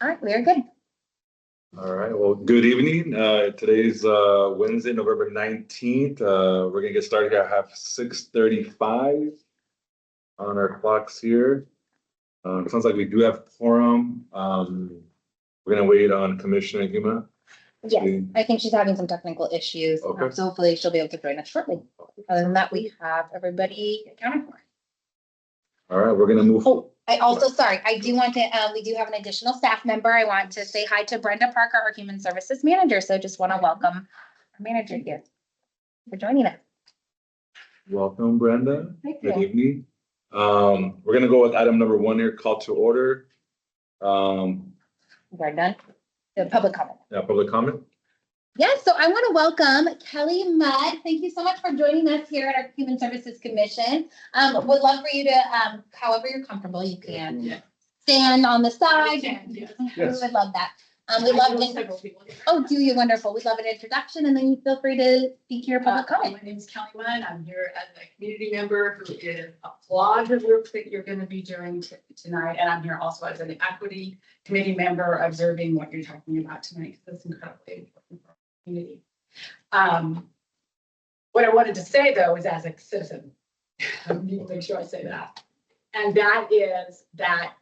All right, we are good. All right, well, good evening. Today's Wednesday, November 19th. We're gonna get started here at 6:35 on our clocks here. It sounds like we do have quorum. We're gonna wait on Commissioner Huma. Yes, I think she's having some technical issues, Okay. so hopefully she'll be able to join us shortly. Other than that, we have everybody accounted for. All right, we're gonna move. Oh, I also, sorry, I do want to, we do have an additional staff member. I want to say hi to Brenda Parker, our Human Services Manager. So just want to welcome our manager here for joining us. Welcome, Brenda. Thank Good you. evening. We're gonna go with item number 1 here, call to order. We're done. The public comment. Yeah, public comment. Yes, so I want to welcome Kelly Mudd. Thank you so much for joining us here at our Human Services Commission. Would love for you to, however you're comfortable, you can stand on the side. We would love that. We love it. Oh, do you? Wonderful. We'd love an introduction, and then you feel free to speak to your public comment. My name is Kelly Mudd. I'm here as a community member who is applaud the work that you're going to be doing tonight. And I'm here also as an equity committee member observing what you're talking about tonight. That's incredibly important for our community. What I wanted to say though is as a citizen, I need to make sure I say that. And that is that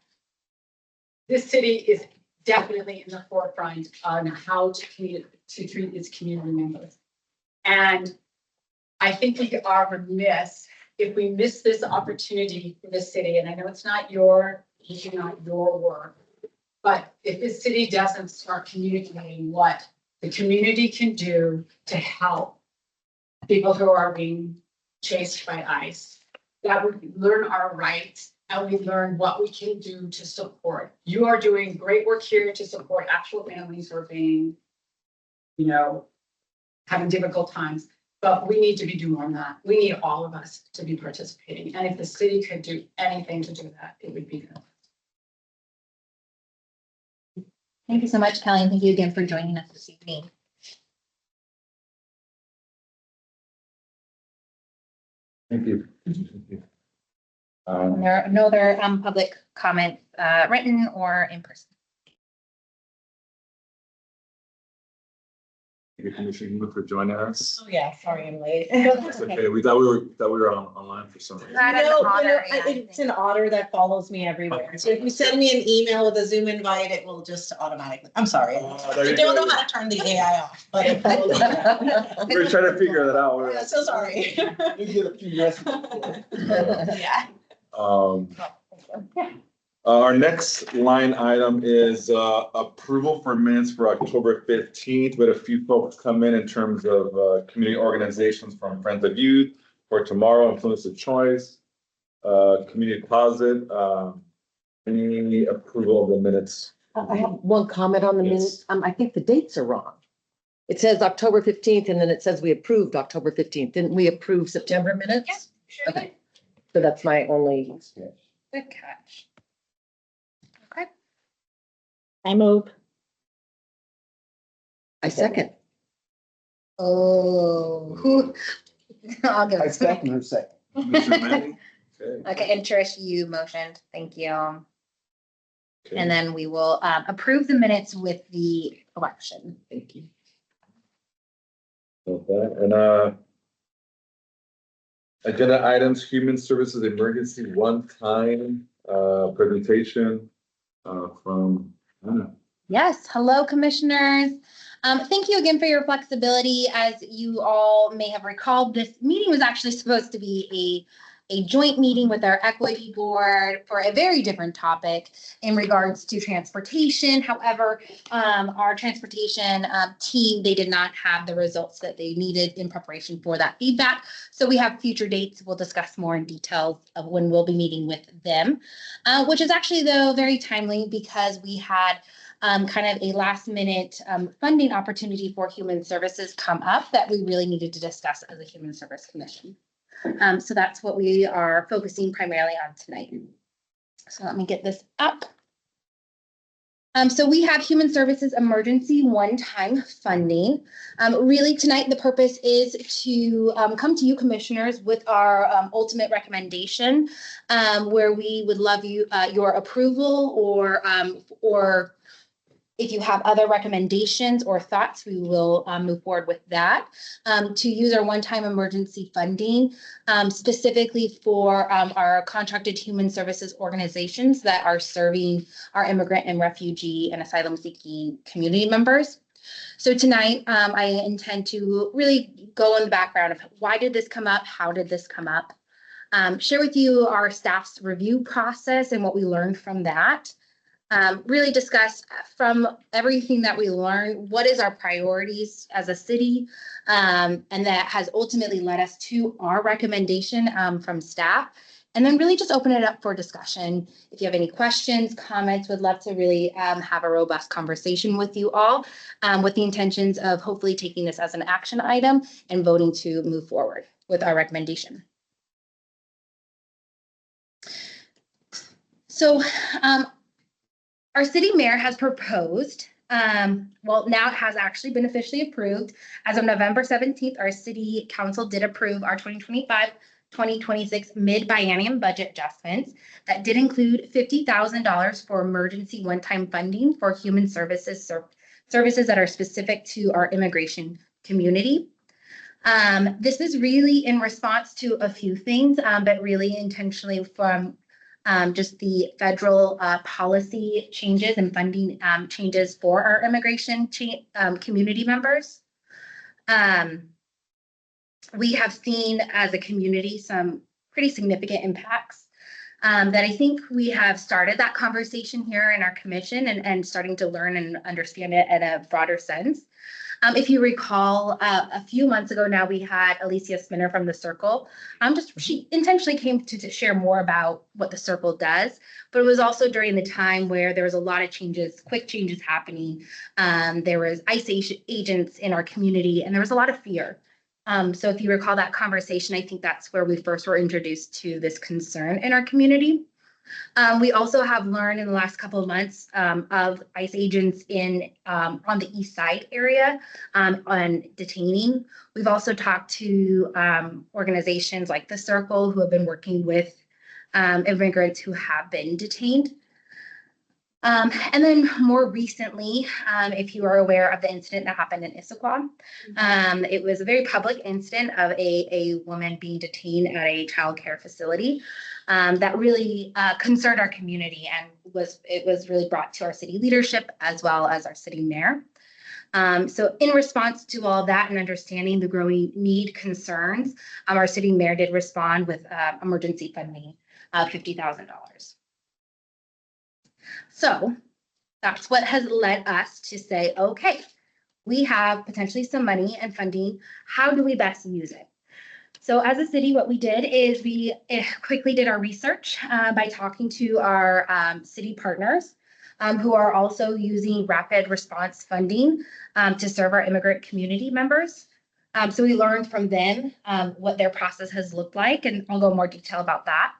this city is definitely in the forefront on how to treat its community members. And I think we are remiss if we miss this opportunity for the city. And I know it's not your work, but if the city doesn't start communicating what the community can do to help people who are being chased by ICE, that we learn our rights and we learn what we can do to support. You are doing great work here to support actual families who are being, having difficult times, but we need to be doing more than that. We need all of us to be participating. And if the city could do anything to do that, it would be good. Thank you so much, Kelly, and thank you again for joining us this evening. Thank you. And there are no other public comments, written or in person. Thank you, Commissioner Huma, for joining us. Oh yeah, sorry I'm late. That's okay. We thought we were online for some reason. It's an otter that follows me everywhere. So if you send me an email with a Zoom invite, it will just automatically, I'm sorry. I don't know how to turn the AI off, but it follows me. We're trying to figure that out. Yeah, so sorry. You get a few messages. Yeah. Our next line item is approval for minutes for October 15th. We had a few folks come in terms of community organizations from Friends of Youth for tomorrow, Influence of Choice, Community Closet. Any approval of the minutes? I have one comment on the Yes. minutes. I think the dates are wrong. It says October 15th and then it says we approved October 15th. Didn't we approve September minutes? Yes, sure. Okay. So that's my only. Good catch. Okay. I move. I second. Oh, who? I'll give I it. second her second. Commissioner Manning? Okay. Okay, and Trish, you motioned. Thank you. Okay. And then we will approve the minutes with the election. Thank you. Okay, and agenda items, Human Services Emergency One-Time presentation from Anna. Yes, hello, commissioners. Thank you again for your flexibility. As you all may have recalled, this meeting was actually supposed to be a joint meeting with our equity board for a very different topic in regards to transportation. However, our transportation team, they did not have the results that they needed in preparation for that feedback. So we have future dates. We'll discuss more in details of when we'll be meeting with them, which is actually, though, very timely because we had kind of a last minute funding opportunity for human services come up that we really needed to discuss as a Human Service Commission. So that's what we are focusing primarily on tonight. So let me get this up. So we have Human Services Emergency One-Time Funding. Really tonight, the purpose is to come to you commissioners with our ultimate recommendation, where we would love your approval or if you have other recommendations or thoughts, we will move forward with that. To use our one-time emergency funding specifically for our contracted human services organizations that are serving our immigrant and refugee and asylum seeking community members. So tonight, I intend to really go in the background of why did this come up? How did this come up? Share with you our staff's review process and what we learned from that. Really discuss from everything that we learned, what is our priorities as a city, and that has ultimately led us to our recommendation from staff, and then really just open it up for discussion. If you have any questions, comments, would love to really have a robust conversation with you all with the intentions of hopefully taking this as an action item and voting to move forward with our recommendation. So, our city mayor has proposed, well, now it has actually been officially approved. As of November 17th, our city council did approve our 2025-2026 mid-biennium budget adjustments that did include $50,000 for emergency one-time funding for human services that are specific to our immigration community. This is really in response to a few things, but really intentionally from just the federal policy changes and funding changes for our immigration community members. We have seen as a community some pretty significant impacts that I think we have started that conversation here in our commission and starting to learn and understand it in a broader sense. If you recall, a few months ago now, we had Alicia Spinner from the Circle. She intentionally came to share more about what the Circle does, but it was also during the time where there was a lot of changes, quick changes happening. There was ICE agents in our community, and there was a lot of fear. So if you recall that conversation, I think that's where we first were introduced to this concern in our community. We also have learned in the last couple of months of ICE agents on the east side area on detaining. We've also talked to organizations like the Circle who have been working with immigrants who have been detained. And then more recently, if you are aware of the incident that happened in Issaquah, it was a very public incident of a woman being detained at a child care facility. That really concerned our community, and it was really brought to our city leadership as well as our city mayor. So in response to all of that and understanding the growing need concerns, our city mayor did respond with emergency funding of $50,000. So that's what has led us to say, okay, we have potentially some money and funding. How do we best use it? So as a city, what we did is we quickly did our research by talking to our city partners who are also using rapid response funding to serve our immigrant community members. So we learned from them what their process has looked like, and I'll go in more detail about that.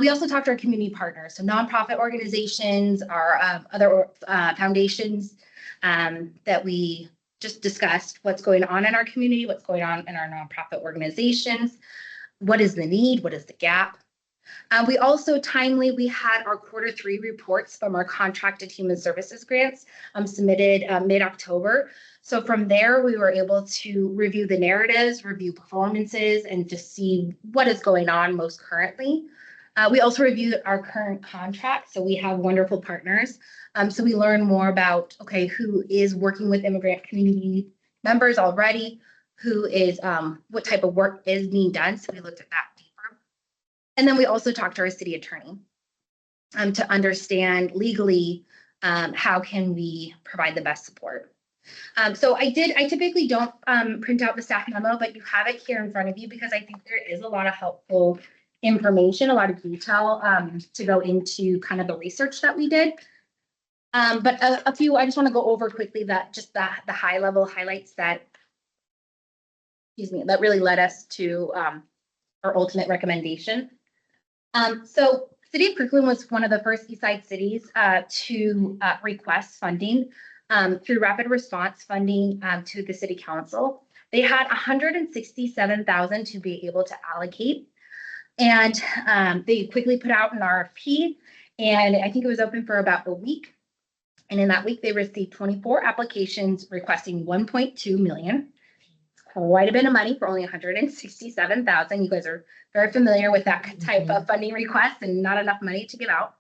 We also talked to our community partners, so nonprofit organizations, our other foundations that we just discussed what's going on in our community, what's going on in our nonprofit organizations, what is the need, what is the gap. We also we had our Q3 reports from our contracted human services grants submitted mid-October. So from there, we were able to review the narratives, review performances, and just see what is going on most currently. We also reviewed our current contract, so we have wonderful partners. So we learned more about, okay, who is working with immigrant community members already, who is, what type of work is being done. So we looked at that deeper. And then we also talked to our city attorney to understand legally how can we provide the best support. So I typically don't print out the staff memo, but you have it here in front of you because I think there is a lot of helpful information, a lot of detail to go into kind of the research that we did. But a few, I just want to go over quickly that just the high level highlights that, that really led us to our ultimate recommendation. So City of Kirkland was one of the first Eastside cities to request funding through rapid response funding to the city council. They had 167,000 to be able to allocate. And they quickly put out an RFP, and I think it was open for about a week. And in that week, they received 24 applications requesting 1.2 million. Quite a bit of money for only 167,000. You guys are very familiar with that type of funding request and not enough money to give out.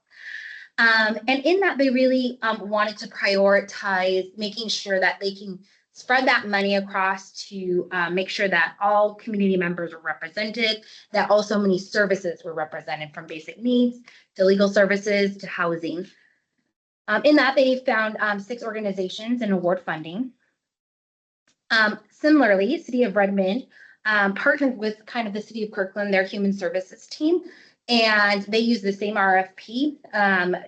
And in that, they really wanted to prioritize making sure that they can spread that money across to make sure that all community members were represented, that also many services were represented, from basic needs to legal services to housing. In that, they found 6 organizations and award funding. Similarly, City of Redmond partnered with kind of the City of Kirkland, their human services team, and they used the same RFP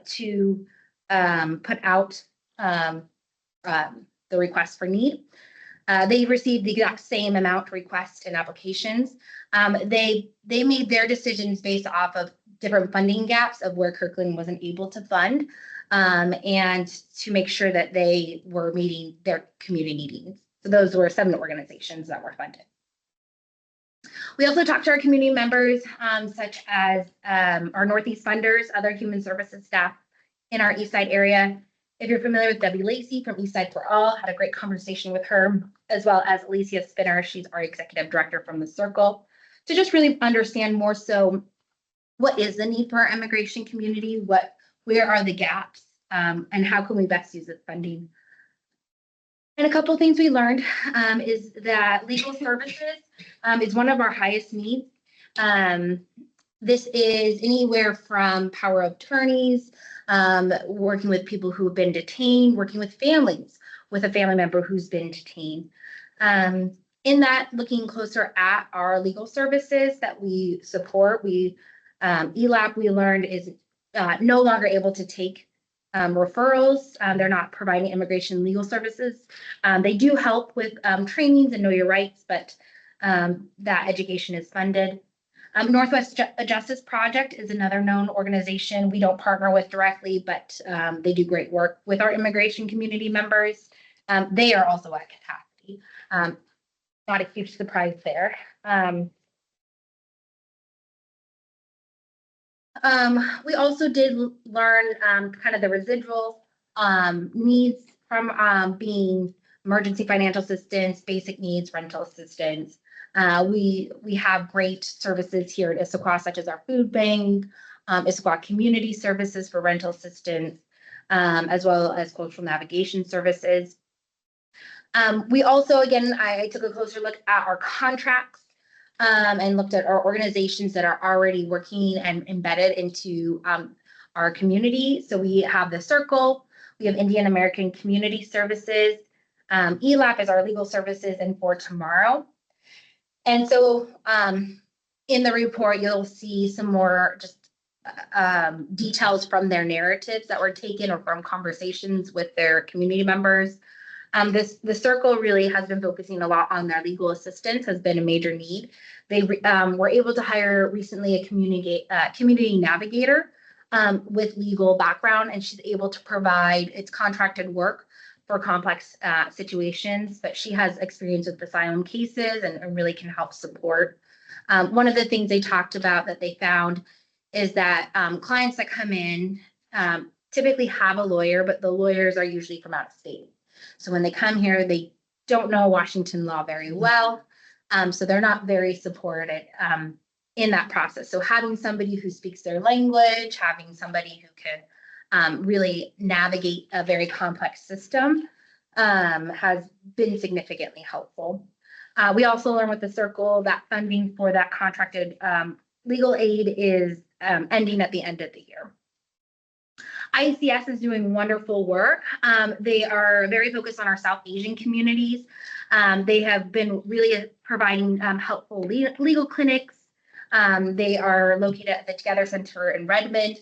to put out the request for need. They received the exact same amount request and applications. They made their decisions based off of different funding gaps of where Kirkland wasn't able to fund, and to make sure that they were meeting their community needs. So those were 7 organizations that were funded. We also talked to our community members, such as our Northeast funders, other human services staff in our East Side area. If you're familiar with Debbie Lacey from East Side for All, had a great conversation with her, as well as Alicia Spinner. She's our executive director from the Circle, to just really understand more so what is the need for our immigration community, where are the gaps, and how can we best use this funding. And a couple of things we learned is that legal services is one of our highest needs. This is anywhere from power of attorneys, working with people who have been detained, working with families with a family member who's been detained. In that, looking closer at our legal services that we support, ELAP, we learned, is no longer able to take referrals. They're not providing immigration legal services. They do help with trainings and know your rights, but that education is funded. Northwest Justice Project is another known organization we don't partner with directly, but they do great work with our immigration community members. They are also at capacity. Not a huge surprise there. We also did learn kind of the residual needs from being emergency financial assistance, basic needs, rental assistance. We have great services here at Issaquah, such as our food bank, Issaquah community services for rental assistance, as well as cultural navigation services. We also, again, I took a closer look at our contracts and looked at our organizations that are already working and embedded into our community. So we have the Circle, we have Indian American Community Services, ELAP is our legal services, and For Tomorrow. And so in the report, you'll see some more just details from their narratives that were taken or from conversations with their community members. The Circle really has been focusing a lot on their legal assistance, has been a major need. They were able to hire recently a community navigator with legal background, and she's able to provide its contracted work for complex situations, but she has experience with asylum cases and really can help support. One of the things they talked about that they found is that clients that come in typically have a lawyer, but the lawyers are usually from out of state. So when they come here, they don't know Washington law very well. So they're not very supported in that process. So having somebody who speaks their language, having somebody who can really navigate a very complex system has been significantly helpful. We also learned with the Circle that funding for that contracted legal aid is ending at the end of the year. ICS is doing wonderful work. They are very focused on our South Asian communities. They have been really providing helpful legal clinics. They are located at the Together Center in Redmond.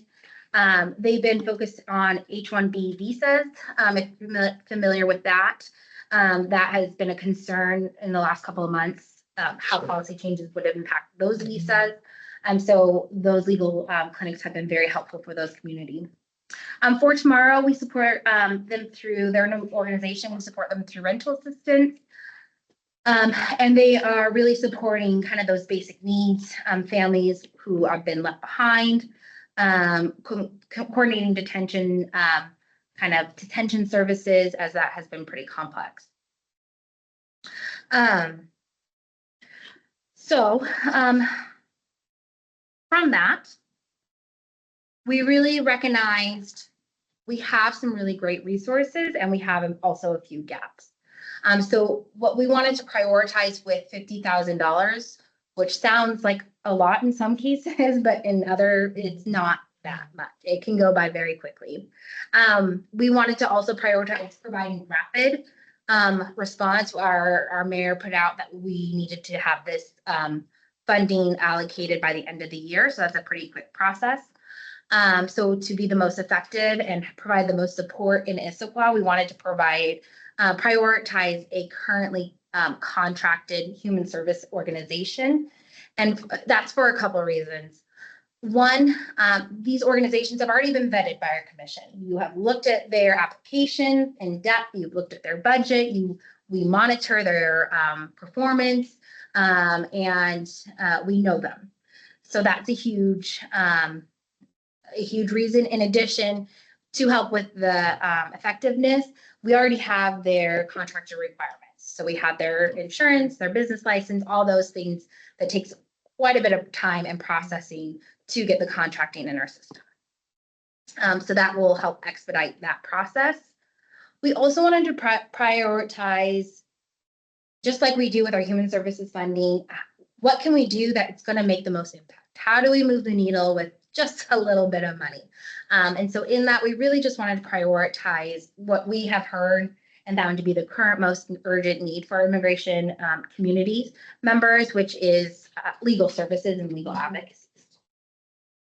They've been focused on H-1B visas. If you're familiar with that, that has been a concern in the last couple of months, how policy changes would impact those visas. And so those legal clinics have been very helpful for those communities. For Tomorrow, we support them through their organization. We support them through rental assistance. And they are really supporting kind of those basic needs, families who have been left behind, coordinating detention, kind of detention services, as that has been pretty complex. From that, we really recognized we have some really great resources and we have also a few gaps. So what we wanted to prioritize with $50,000, which sounds like a lot in some cases, but in other, it's not that much. It can go by very quickly. We wanted to also prioritize providing rapid response. Our mayor put out that we needed to have this funding allocated by the end of the year. So that's a pretty quick process. So to be the most effective and provide the most support in Issaquah, we wanted to prioritize a currently contracted human service organization. And that's for a couple of reasons. One, these organizations have already been vetted by our commission. You have looked at their application in depth, you've looked at their budget, we monitor their performance, and we know them. So that's a huge reason. In addition, to help with the effectiveness, we already have their contractor requirements. So we have their insurance, their business license, all those things that takes quite a bit of time and processing to get the contracting in our system. So that will help expedite that process. We also wanted to prioritize, just like we do with our human services funding, what can we do that's going to make the most impact? How do we move the needle with just a little bit of money? And so in that, we really just wanted to prioritize what we have heard and found to be the current most urgent need for immigration communities members, which is legal services and legal advocacy.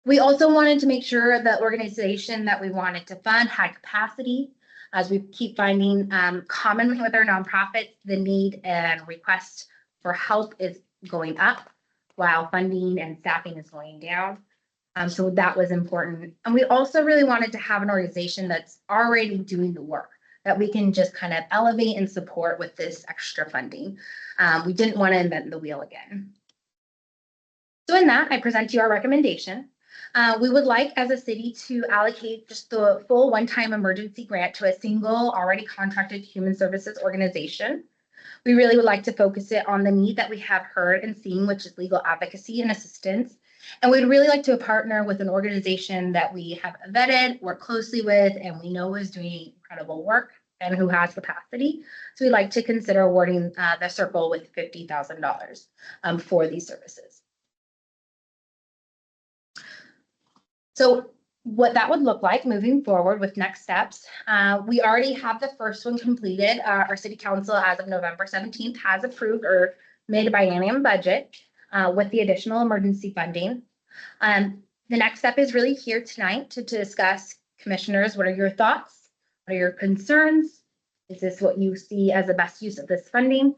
We also wanted to make sure the organization that we wanted to fund had capacity. As we keep finding commonly with our nonprofits, the need and request for help is going up while funding and staffing is going down. So that was important. And we also really wanted to have an organization that's already doing the work that we can just kind of elevate and support with this extra funding. We didn't want to invent the wheel again. So in that, I present to you our recommendation. We would like as a city to allocate just the full one-time emergency grant to a single already contracted human services organization. We really would like to focus it on the need that we have heard and seen, which is legal advocacy and assistance. And we'd really like to partner with an organization that we have vetted, work closely with, and we know is doing incredible work and who has capacity. So we'd like to consider awarding the Circle with $50,000 for these services. So what that would look like moving forward with next steps, we already have the first one completed. Our city council, as of November 17th, has approved or made a biennium budget with the additional emergency funding. The next step is really here tonight to discuss, commissioners, what are your thoughts? What are your concerns? Is this what you see as the best use of this funding?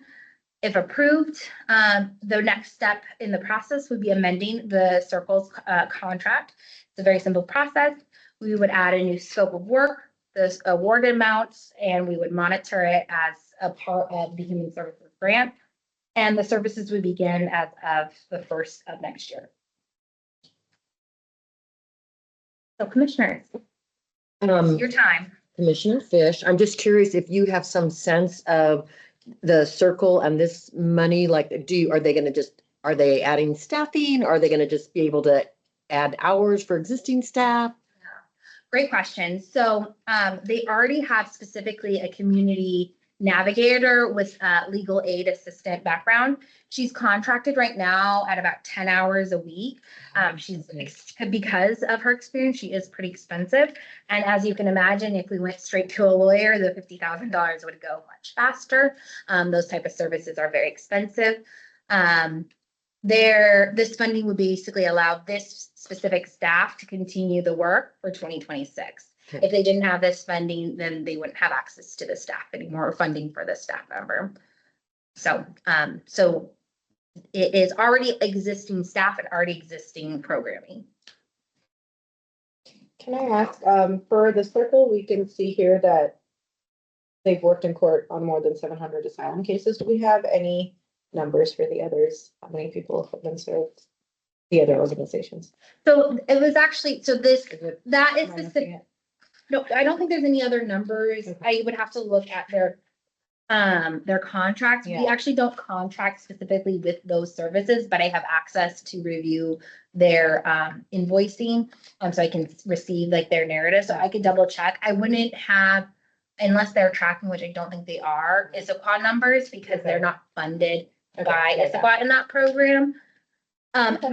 If approved, the next step in the process would be amending the Circle's contract. It's a very simple process. We would add a new scope of work, the award amounts, and we would monitor it as a part of the human services grant. And the services would begin as of the 1st of next year. So commissioners, your time. Commissioner Fish, I'm just curious if you have some sense of the Circle and this money, like, are they adding staffing? Are they going to just be able to add hours for existing staff? Great question. So they already have specifically a community navigator with legal aid assistant background. She's contracted right now at about 10 hours a week. Because of her experience, she is pretty expensive. And as you can imagine, if we went straight to a lawyer, the $50,000 would go much faster. Those type of services are very expensive. This funding would basically allow this specific staff to continue the work for 2026. If they didn't have this funding, then they wouldn't have access to the staff anymore or funding for the staff member. So it is already existing staff and already existing programming. Can I ask, for the circle, we can see here that they've worked in court on more than 700 asylum cases. Do we have any numbers for the others? How many people have been served? The other organizations? So it was actually, so this, Is it- that is am I missing specific. it? No, I don't think there's any other numbers. Okay. I would have to look at their contracts. We Yeah. actually don't contract specifically with those services, but I have access to review their invoicing. So I can receive like their narrative, so I could double check. I wouldn't have, unless they're tracking, which I don't think they are, Issaquah numbers, because they're Okay. not funded Okay, by yeah, Issaquah in that program.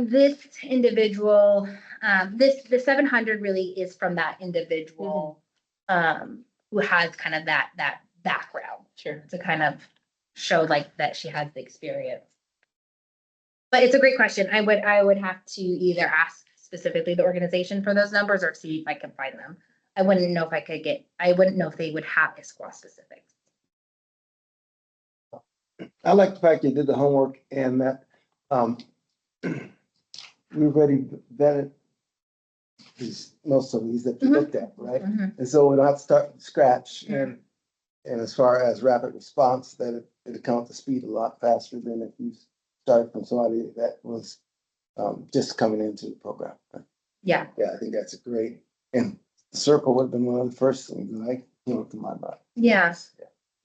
This individual, the 700 really is from that individual, who has kind of that background Sure. to kind of show like that she has the experience. But it's a great question. I would have to either ask specifically the organization for those numbers or see if I can find them. I wouldn't know if they would have Issaquah specifics. I like the fact you did the homework and that, we already vetted most of these that you Mhm. looked at, right? Mhm. And so we don't have to start from scratch Yeah. and as far as rapid response, that it'll come up to speed a lot faster than if you started from somebody that was just coming into the program. Yeah, Yeah, I think that's a great, and the circle would have been one of the first things that I came up to my mind. yeah,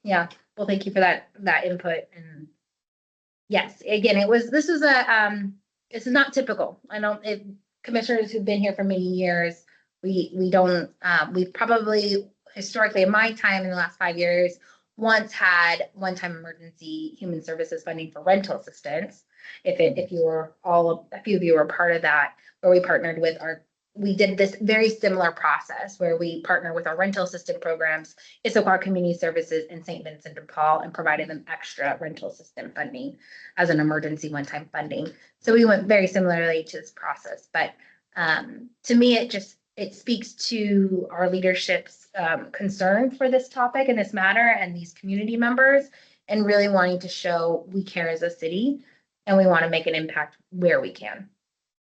yeah. Well, thank you for that input. And yes, again, this is not typical. I don't, if commissioners who've been here for many years, we don't, we've probably historically in my time in the last 5 years, once had one-time emergency human services funding for rental assistance. If you were a few of you were part of that, where we partnered with we did this very similar process where we partner with our rental assistance programs, Issaquah Community Services and St. Vincent de Paul, and provided them extra rental assistance funding as an emergency one-time funding. So we went very similarly to this process, but to me, it speaks to our leadership's concern for this topic and this matter and these community members, and really wanting to show we care as a city and we want to make an impact where we can.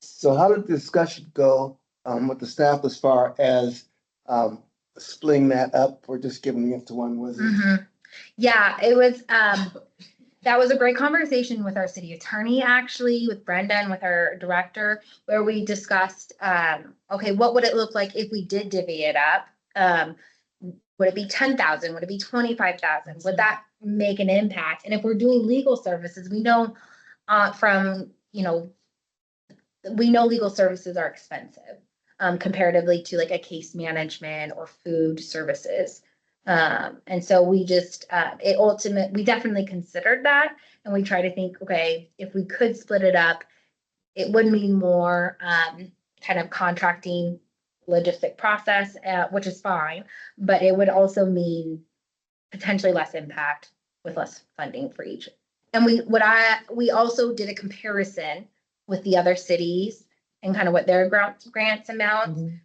So how did the discussion go with the staff as far as splitting that up or just giving it to one? Was it? Mhm. Yeah, it was, that was a great conversation with our city attorney, actually, with Brenda and with our director, where we discussed, okay, what would it look like if we did divvy it up? Would it be 10,000? Would it be 25,000? Would that make an impact? And if we're doing legal services, we know we know legal services are expensive comparatively to like a case management or food services. And so we just, we definitely considered that. And we try to think, okay, if we could split it up, it would mean more kind of contracting logistic process, which is fine, but it would also mean potentially less impact with less funding for each. And we also did a comparison with the other cities and kind of what their grants amount. Mhm.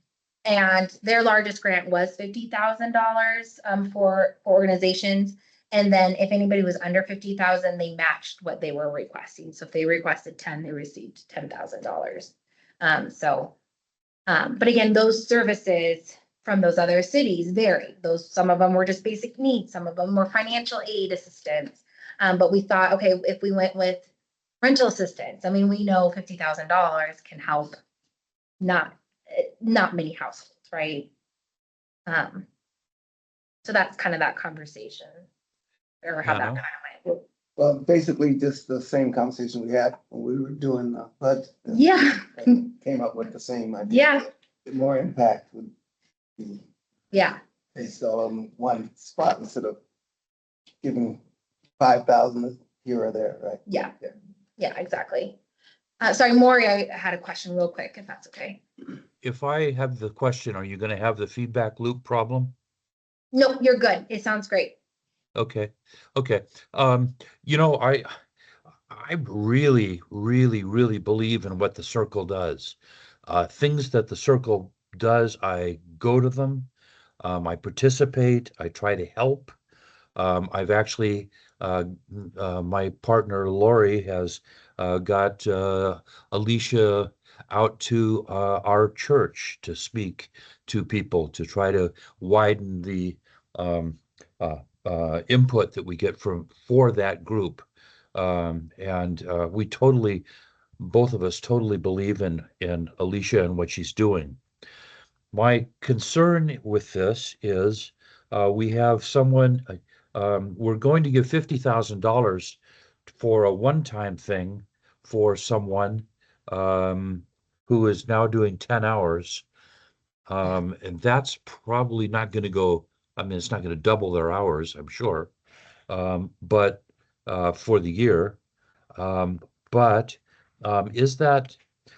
And their largest grant was $50,000 for organizations. And then if anybody was under 50,000, they matched what they were requesting. So if they requested 10, they received $10,000. But again, those services from those other cities vary. Some of them were just basic needs, some of them were financial aid assistance. But we thought, okay, if we went with rental assistance, I mean, we know $50,000 can help not many households, right? So that's kind of that conversation, or how that Hannah? kind of went. Well, basically just the same conversation we had when we were doing the budget. Yeah, Came up with the same idea. yeah, More impact would be yeah, based on one spot instead of giving 5,000 here or there, right? yeah, yeah, exactly. Sorry, Maury, I had a question real quick, if that's okay. If I have the question, are you going to have the feedback loop problem? No, you're good. It sounds great. Okay. I really, really, really believe in what the circle does. Things that the circle does, I go to them. I participate. I try to help. I've actually, my partner Lori has got Alicia out to our church to speak to people, to try to widen the input that we get for that group. And we totally, both of us totally believe in Alicia and what she's doing. My concern with this is we have someone, we're going to give $50,000 for a one-time thing for someone who is now doing 10 hours. And that's probably not going to go, I mean, it's not going to double their hours, I'm sure, but for the year. But is that,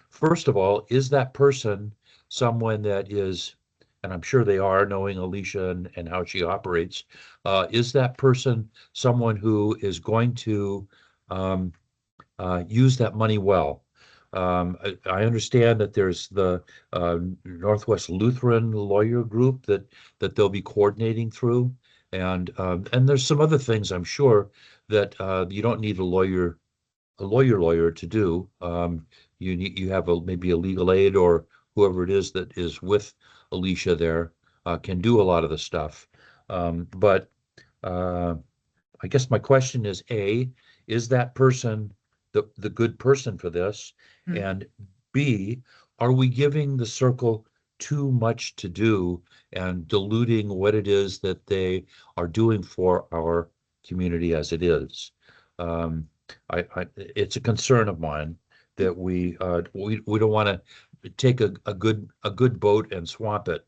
first of all, is that person someone that is, and I'm sure they are, knowing Alicia and how she operates, is that person someone who is going to use that money well? I understand that there's the Northwest Lutheran Lawyer Group that they'll be coordinating through, and there's some other things I'm sure that you don't need a lawyer to do. You have maybe a legal aid or whoever it is that is with Alicia there can do a lot of the stuff. But I guess my question is, A, is that person the good person for this? And B, are we giving the circle too much to do and diluting what it is that they are doing for our community as it is? It's a concern of mine that we don't want to take a good boat and swamp it.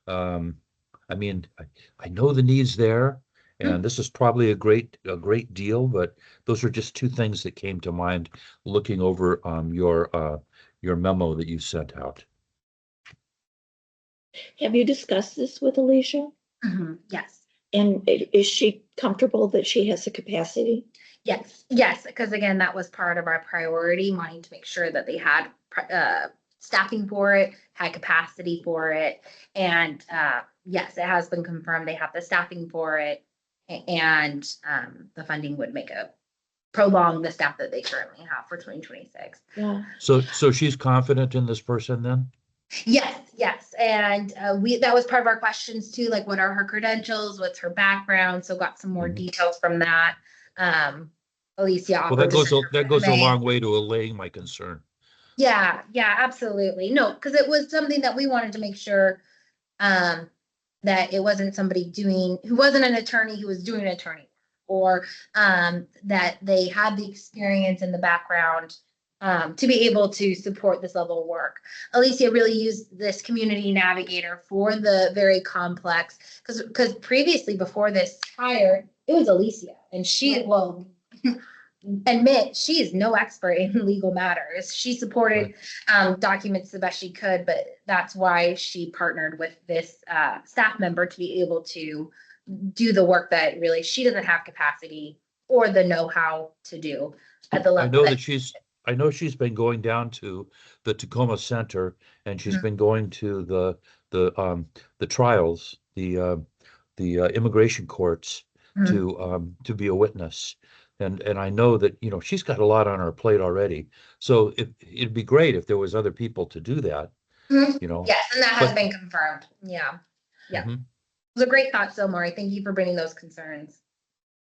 I mean, I know the need's there, and this is probably a great deal, but those are just two things that came to mind looking over your memo that you sent out. Have you discussed this with Alicia? Yes. And is she comfortable that she has the capacity? Yes, because again, that was part of our priority, wanting to make sure that they had staffing for it, had capacity for it. And yes, it has been confirmed they have the staffing for it, and the funding would prolong the staff that they currently have for 2026. Yeah. So she's confident in this person then? Yes. And that was part of our questions too, like what are her credentials, what's her background? So got some more details from that. Alicia. Well, that goes a long way to allaying my concern. Yeah, absolutely. No, because it was something that we wanted to make sure that it wasn't somebody who wasn't an attorney who was doing an attorney, or that they had the experience and the background to be able to support this level of work. Alicia really used this community navigator for the very complex, because previously before this hire, it was Alicia, and she will admit she is no expert in legal matters. She supported documents the best she could, but that's why she partnered with this staff member to be able to do the work that really she doesn't have capacity or the know-how to do at the level. I know she's been going down to the Tacoma Center, and she's been going to the trials, the immigration courts to be a witness. And I know that, she's got a lot on her plate already. So it'd be great if there was other people to do that, Yes, and that has been confirmed. Yeah. It was a great thought, so Maury. Thank you for bringing those concerns.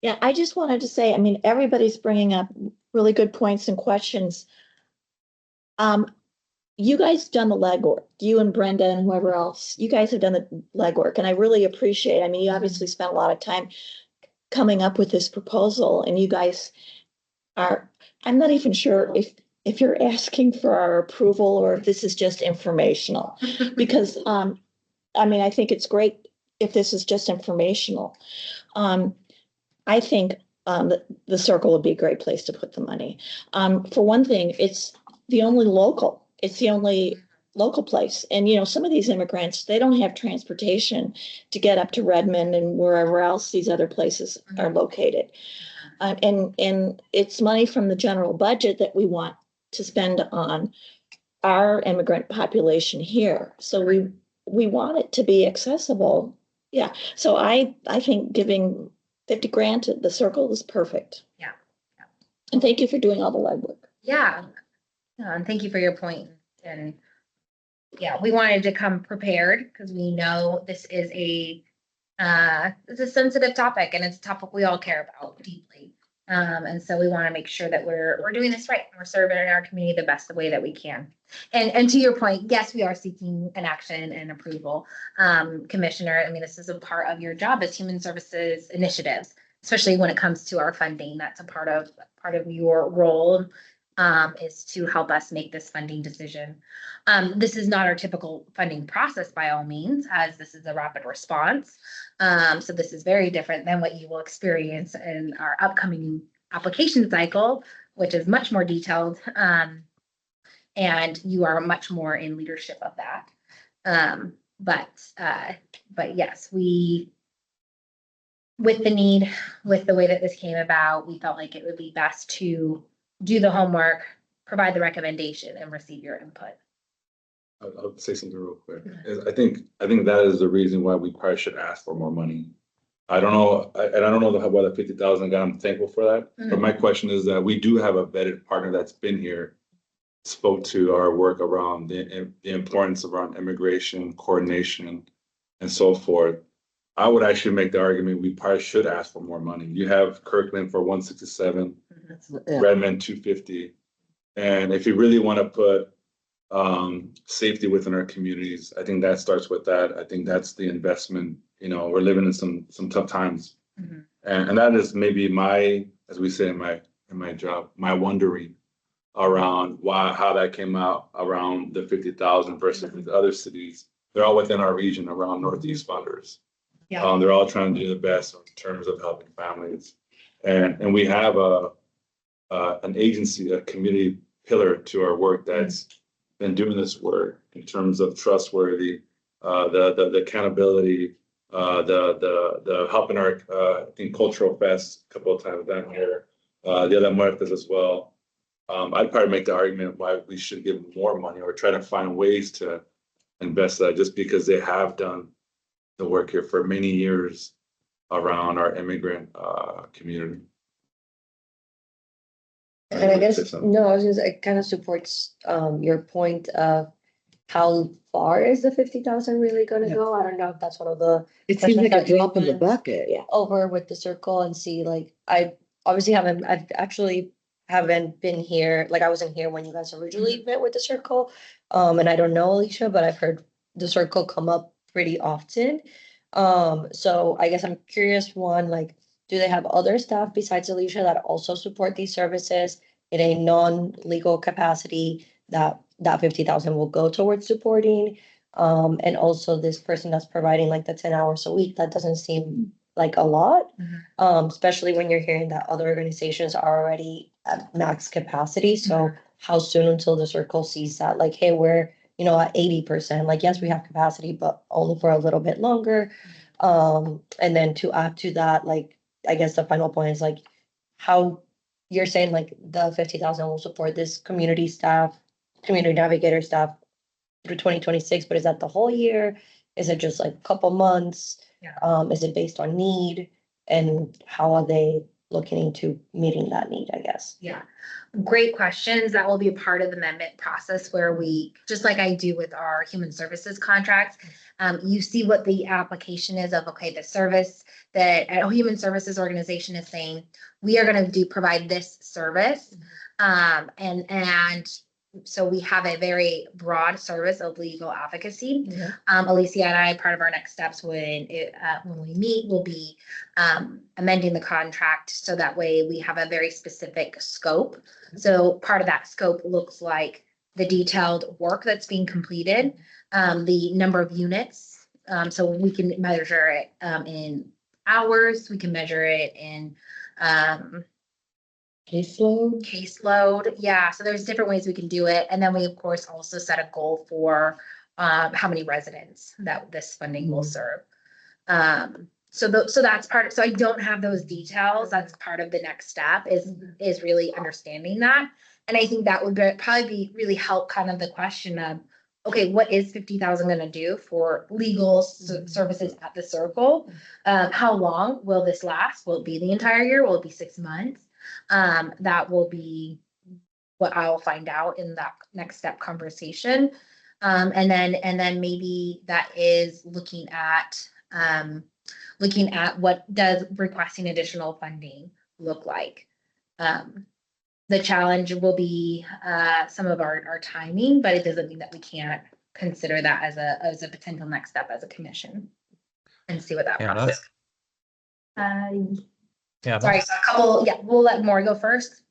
Yeah, I just wanted to say, I mean, everybody's bringing up really good points and questions. You guys done the legwork, you and Brenda and whoever else, you guys have done the legwork, and I really appreciate it. I mean, you obviously spent a lot of time coming up with this proposal, and you guys I'm not even sure if you're asking for our approval or if this is just informational, because I mean, I think it's great if this is just informational. I think the circle would be a great place to put the money. For one thing, it's the only local place. And, some of these immigrants, they don't have transportation to get up to Redmond and wherever else these other places are located. And it's money from the general budget that we want to spend on our immigrant population here. So we want it to be accessible. Yeah. So I think giving 50 grand to the circle is perfect. Yeah. And thank you for doing all the legwork. Yeah. And thank you for your point. And yeah, we wanted to come prepared because we know this is it's a sensitive topic and it's a topic we all care about deeply. And so we want to make sure that we're doing this right. And we're serving our community the best way that we can. And to your point, yes, we are seeking an action and approval. Commissioner, I mean, this is a part of your job as human services initiatives, especially when it comes to our funding. That's a part of your role, is to help us make this funding decision. This is not our typical funding process by all means, as this is a rapid response. So this is very different than what you will experience in our upcoming application cycle, which is much more detailed. And you are much more in leadership of that. But yes, with the need, with the way that this came about, we felt like it would be best to do the homework, provide the recommendation, and receive your input. I'll say something real quick. I think that is the reason why we probably should ask for more money. I don't know, and I don't know why the 50,000 got. I'm thankful for that. But my question is that we do have a vetted partner that's been here, spoke to our work around the importance around immigration, coordination, and so forth. I would actually make the argument we probably should ask for more money. You have Kirkland for 167, Yeah. Redmond 250. And if you really want to put safety within our communities, I think that starts with that. I think that's the investment. You know, we're living in some tough times. And that is maybe as we say in my job, my wondering around how that came out around the 50,000 versus the other cities. They're all within our region around Northeast funders. Yeah. They're all trying to do the best in terms of helping families. And we have an agency, a community pillar to our work that's been doing this work in terms of trustworthy, the accountability, the helping our I think cultural fest a couple of times down here, the other muertes as well. I'd probably make the argument why we should give more money or try to find ways to invest that, just because they have done the work here for many years around our immigrant community. And I guess, Say something. no, I was gonna say, it kind of supports your point of how far is the 50,000 really gonna go? I don't know if that's one of the. It seems like a questions that drop in the you bucket. went over with the circle and see, like, I obviously I've actually haven't been here, like I wasn't here when you guys originally met with the circle. And I don't know Alicia, but I've heard the circle come up pretty often. So I guess I'm curious, one, like, do they have other staff besides Alicia that also support these services in a non-legal capacity that 50,000 will go towards supporting? And also this person that's providing like the 10 hours a week, that doesn't seem like a lot. Especially when you're hearing that other organizations are already at max capacity. So how soon until the circle sees that, like, hey, we're, at 80%, like, yes, we have capacity, but only for a little bit longer. And then to add to that, like, I guess the final point is like, how you're saying like the 50,000 will support this community navigator staff through 2026, but is that the whole year? Is it just like a couple months? Is it based on need? And how are they looking into meeting that need, I guess? Yeah, great questions. That will be a part of the amendment process where we, just like I do with our human services contracts, you see what the application is of, okay, the service that a human services organization is saying, we are going to provide this service. And so we have a very broad service of legal advocacy. Alicia and I, part of our next steps when we meet, will be amending the contract so that way we have a very specific scope. So part of that scope looks like the detailed work that's being completed, the number of units. So we can measure it in hours. We can measure it in caseload. Yeah. So there's different ways we can do it. And then we, of course, also set a goal for how many residents that this funding will serve. So that's part of, so I don't have those details. That's part of the next step is really understanding that. And I think that would probably be really help kind of the question of, okay, what is 50,000 going to do for legal services at the circle? How long will this last? Will it be the entire year? Will it be 6 months? That will be what I'll find out in that next step conversation. And then maybe that is looking at what does requesting additional funding look like. The challenge will be some of our timing, but it doesn't mean that we can't consider that as a potential next step as a commission and see what that Hannah? process. Hannah? Sorry, a couple, yeah, we'll let Maury go first.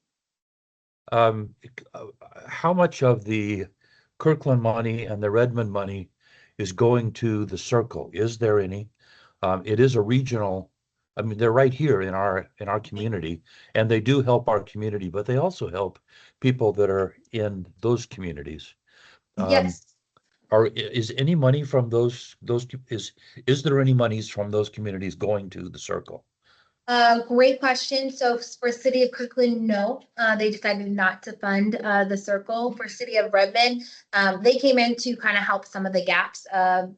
How much of the Kirkland money and the Redmond money is going to the circle? Is there any? It is a regional, I mean, they're right here in our community, and they do help our community, but they also help people that are in those communities. Yes. Is any money from those is there any monies from those communities going to the circle? Great question. So for City of Kirkland, no, they decided not to fund the circle. For City of Redmond, they came in to kind of help some of the gaps of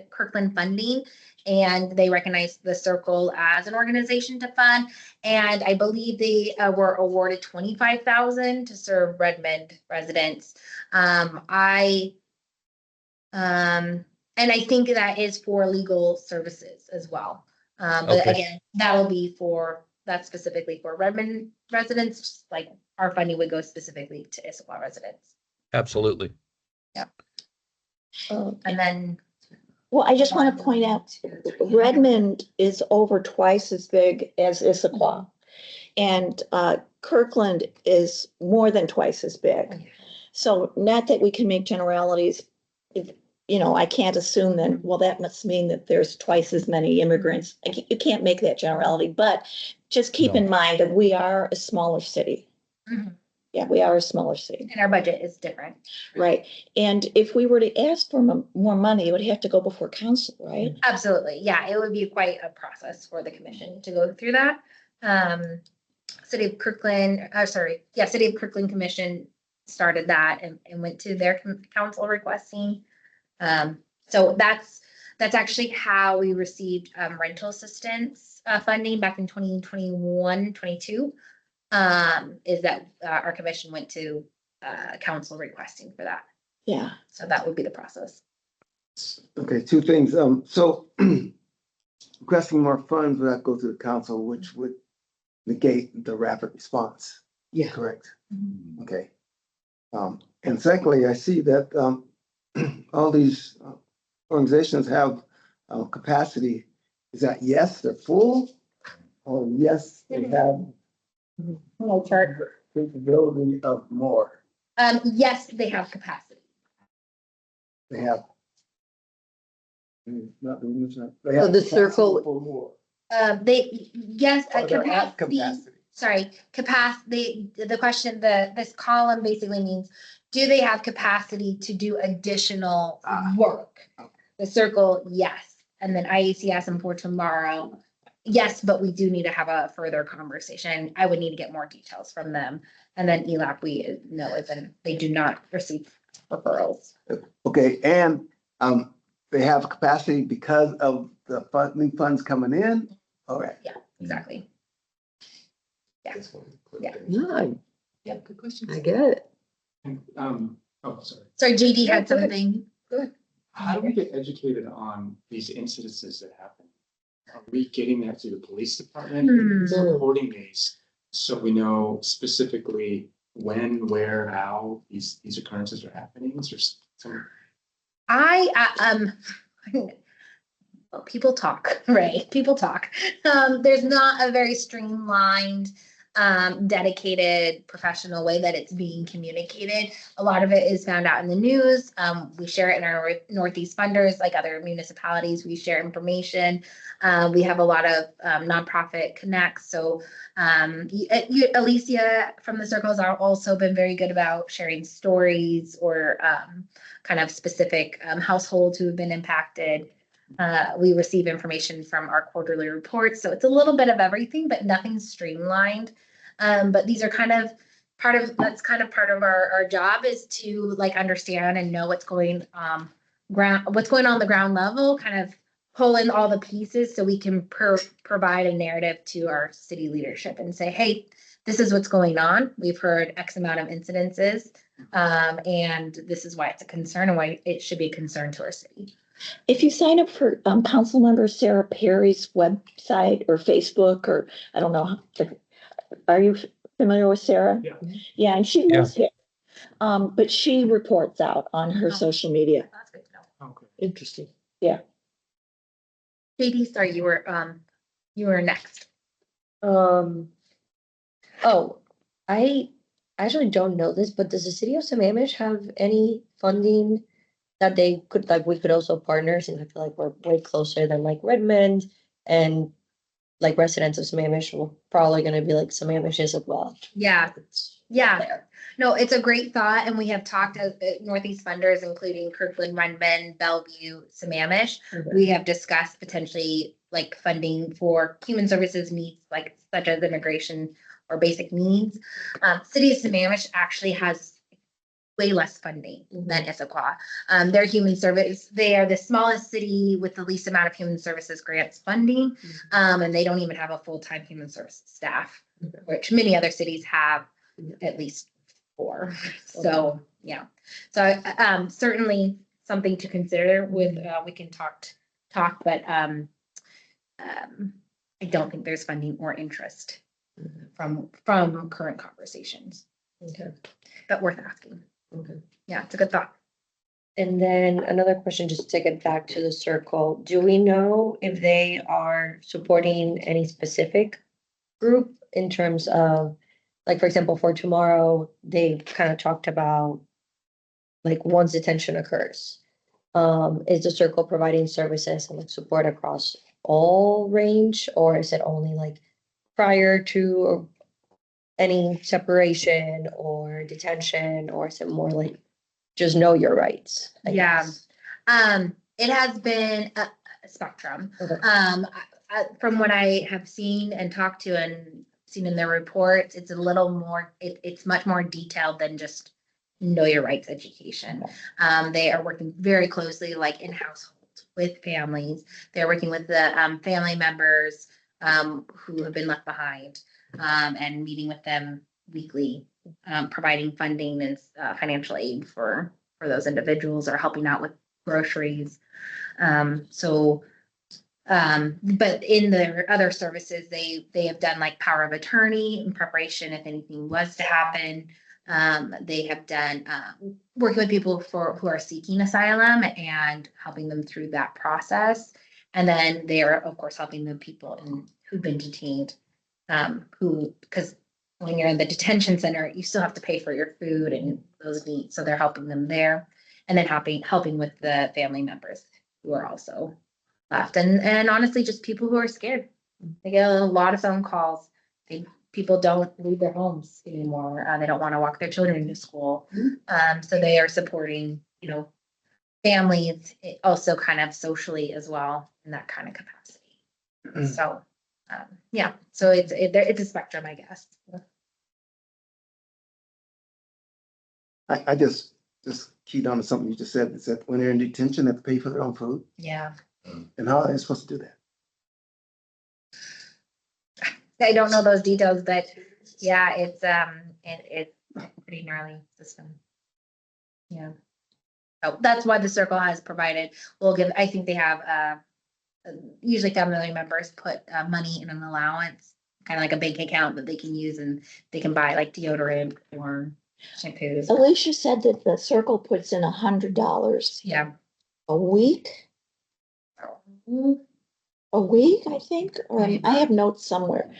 Kirkland funding, and they recognized the circle as an organization to fund. And I believe they were awarded $25,000 to serve Redmond residents. And I think that is for legal services as well. But Okay. again, that's specifically for Redmond residents, just like our funding would go specifically to Issaquah residents. Absolutely. And then, Well, I just want to point out, Redmond is over twice as big as Issaquah. And Kirkland is more than twice as big. So not that we can make generalities, I can't assume that, well, that must mean that there's twice as many immigrants. You can't make that generality, but just keep in mind that we are a smaller city. Mhm. Yeah, we are a smaller city. and our budget is different. Right. And if we were to ask for more money, it would have to go before council, right? Absolutely. Yeah, it would be quite a process for the commission to go through that. City of Kirkland Commission started that and went to their council requesting. So that's actually how we received rental assistance funding back in 2021, 22. Is that our commission went to council requesting for that. Yeah. So that would be the process. Okay, two things. So requesting more funds would have to go to the council, which would negate the rapid response. Yeah. Correct. Okay. And secondly, I see that all these organizations have capacity. Is that yes, they're full? Or yes, they have No chart. capability of more? Yes, they have capacity. They have. Not the use of- they So have the capacity circle- for more. Yes, Or they're at capacity. Sorry, capacity, the question, this column basically means, do they have capacity to do additional work? Okay. The circle, yes. And then IACS and for tomorrow, yes, but we do need to have a further conversation. I would need to get more details from them. And then ELAP, we know is they do not receive referrals. Okay, and they have capacity because of the funding funds coming in? All right. Yeah, exactly. Yeah. No, Yeah, good question. I get it. Oh, sorry. Sorry, JD had go ahead. something. How do we get educated on these incidences that happen? Are we getting that through the police department? Who's reporting these? So we know specifically when, where, how these occurrences are happening? Is there some? Well, people talk, right? People talk. There's not a very streamlined, dedicated, professional way that it's being communicated. A lot of it is found out in the news. We share it in our Northeast funders, like other municipalities. We share information. We have a lot of nonprofit connects. So Alicia from the circles are also been very good about sharing stories or kind of specific households who have been impacted. We receive information from our quarterly reports. So it's a little bit of everything, but nothing's streamlined. But these are kind of part of our job is to like understand and know what's going on the ground level, kind of pull in all the pieces so we can provide a narrative to our city leadership and say, hey, this is what's going on. We've heard X amount of incidences. And this is why it's a concern and why it should be a concern to our city. If you sign up for Councilmember Sarah Perry's website or Facebook, or I don't know, are you familiar with Sarah? Yeah. Yeah, and she lives here. But she reports out on her social media. That's good to know. Okay. Interesting. Katie, sorry, you were next. Oh, I actually don't know this, but does the city of Sammamish have any funding that they could, like, we could also partner, since I feel like we're way closer than like Redmond, and like residents of Sammamish will probably gonna be like Sammamishes as well. Yeah. Yeah. No, it's a great thought, and we have talked as Northeast funders, including Kirkland, Redmond, Bellevue, Sammamish. We have discussed potentially like funding for human services needs, like such as immigration or basic needs. City of Sammamish actually has way less funding than Issaquah. Their human service, they are the smallest city with the least amount of human services grants funding, and they don't even have a full-time human services staff, which many other cities have at least 4. So, yeah. So, certainly something to consider with, we can talk, but, I don't think there's funding or interest from current conversations, Okay. but worth asking. Okay. Yeah, it's a good thought. And then another question, just to take it back to the circle, do we know if they are supporting any specific group in terms of, like, for example, for tomorrow, they kind of talked about like once detention occurs, is the circle providing services and like support across all range, or is it only like prior to any separation or detention, or is it more like just know your rights? I guess? It has been a spectrum. Okay. From what I have seen and talked to and seen in their reports, it's a little more, it's much more detailed than just know your rights education. They are working very closely, like in household with families. They're working with the family members who have been left behind, and meeting with them weekly, providing funding and financial aid for those individuals, or helping out with groceries. But in their other services, they have done like power of attorney in preparation if anything was to happen. They have done working with people who are seeking asylum and helping them through that process. And then they are, of course, helping the people who've been detained, because when you're in the detention center, you still have to pay for your food and those needs. So they're helping them there, and then helping with the family members who are also left. And honestly, just people who are scared. They get a lot of phone calls. People don't leave their homes anymore. They don't want to walk their children to school. So they are supporting, families, also kind of socially as well in that kind of capacity. So, yeah, so it's a spectrum, I guess. I just keyed on to something you just said. It said when they're in detention, they have to pay for their own food. Yeah. And how are they supposed to do that? I don't know those details, but yeah, it's pretty gnarly system. Yeah. So that's why the circle has provided, I think they have, usually family members put money in an allowance, kind of like a bank account that they can use, and they can buy like deodorant or shampoos. Alicia said that the circle puts in $100 Yeah. a week. A week, I think, or I have notes somewhere.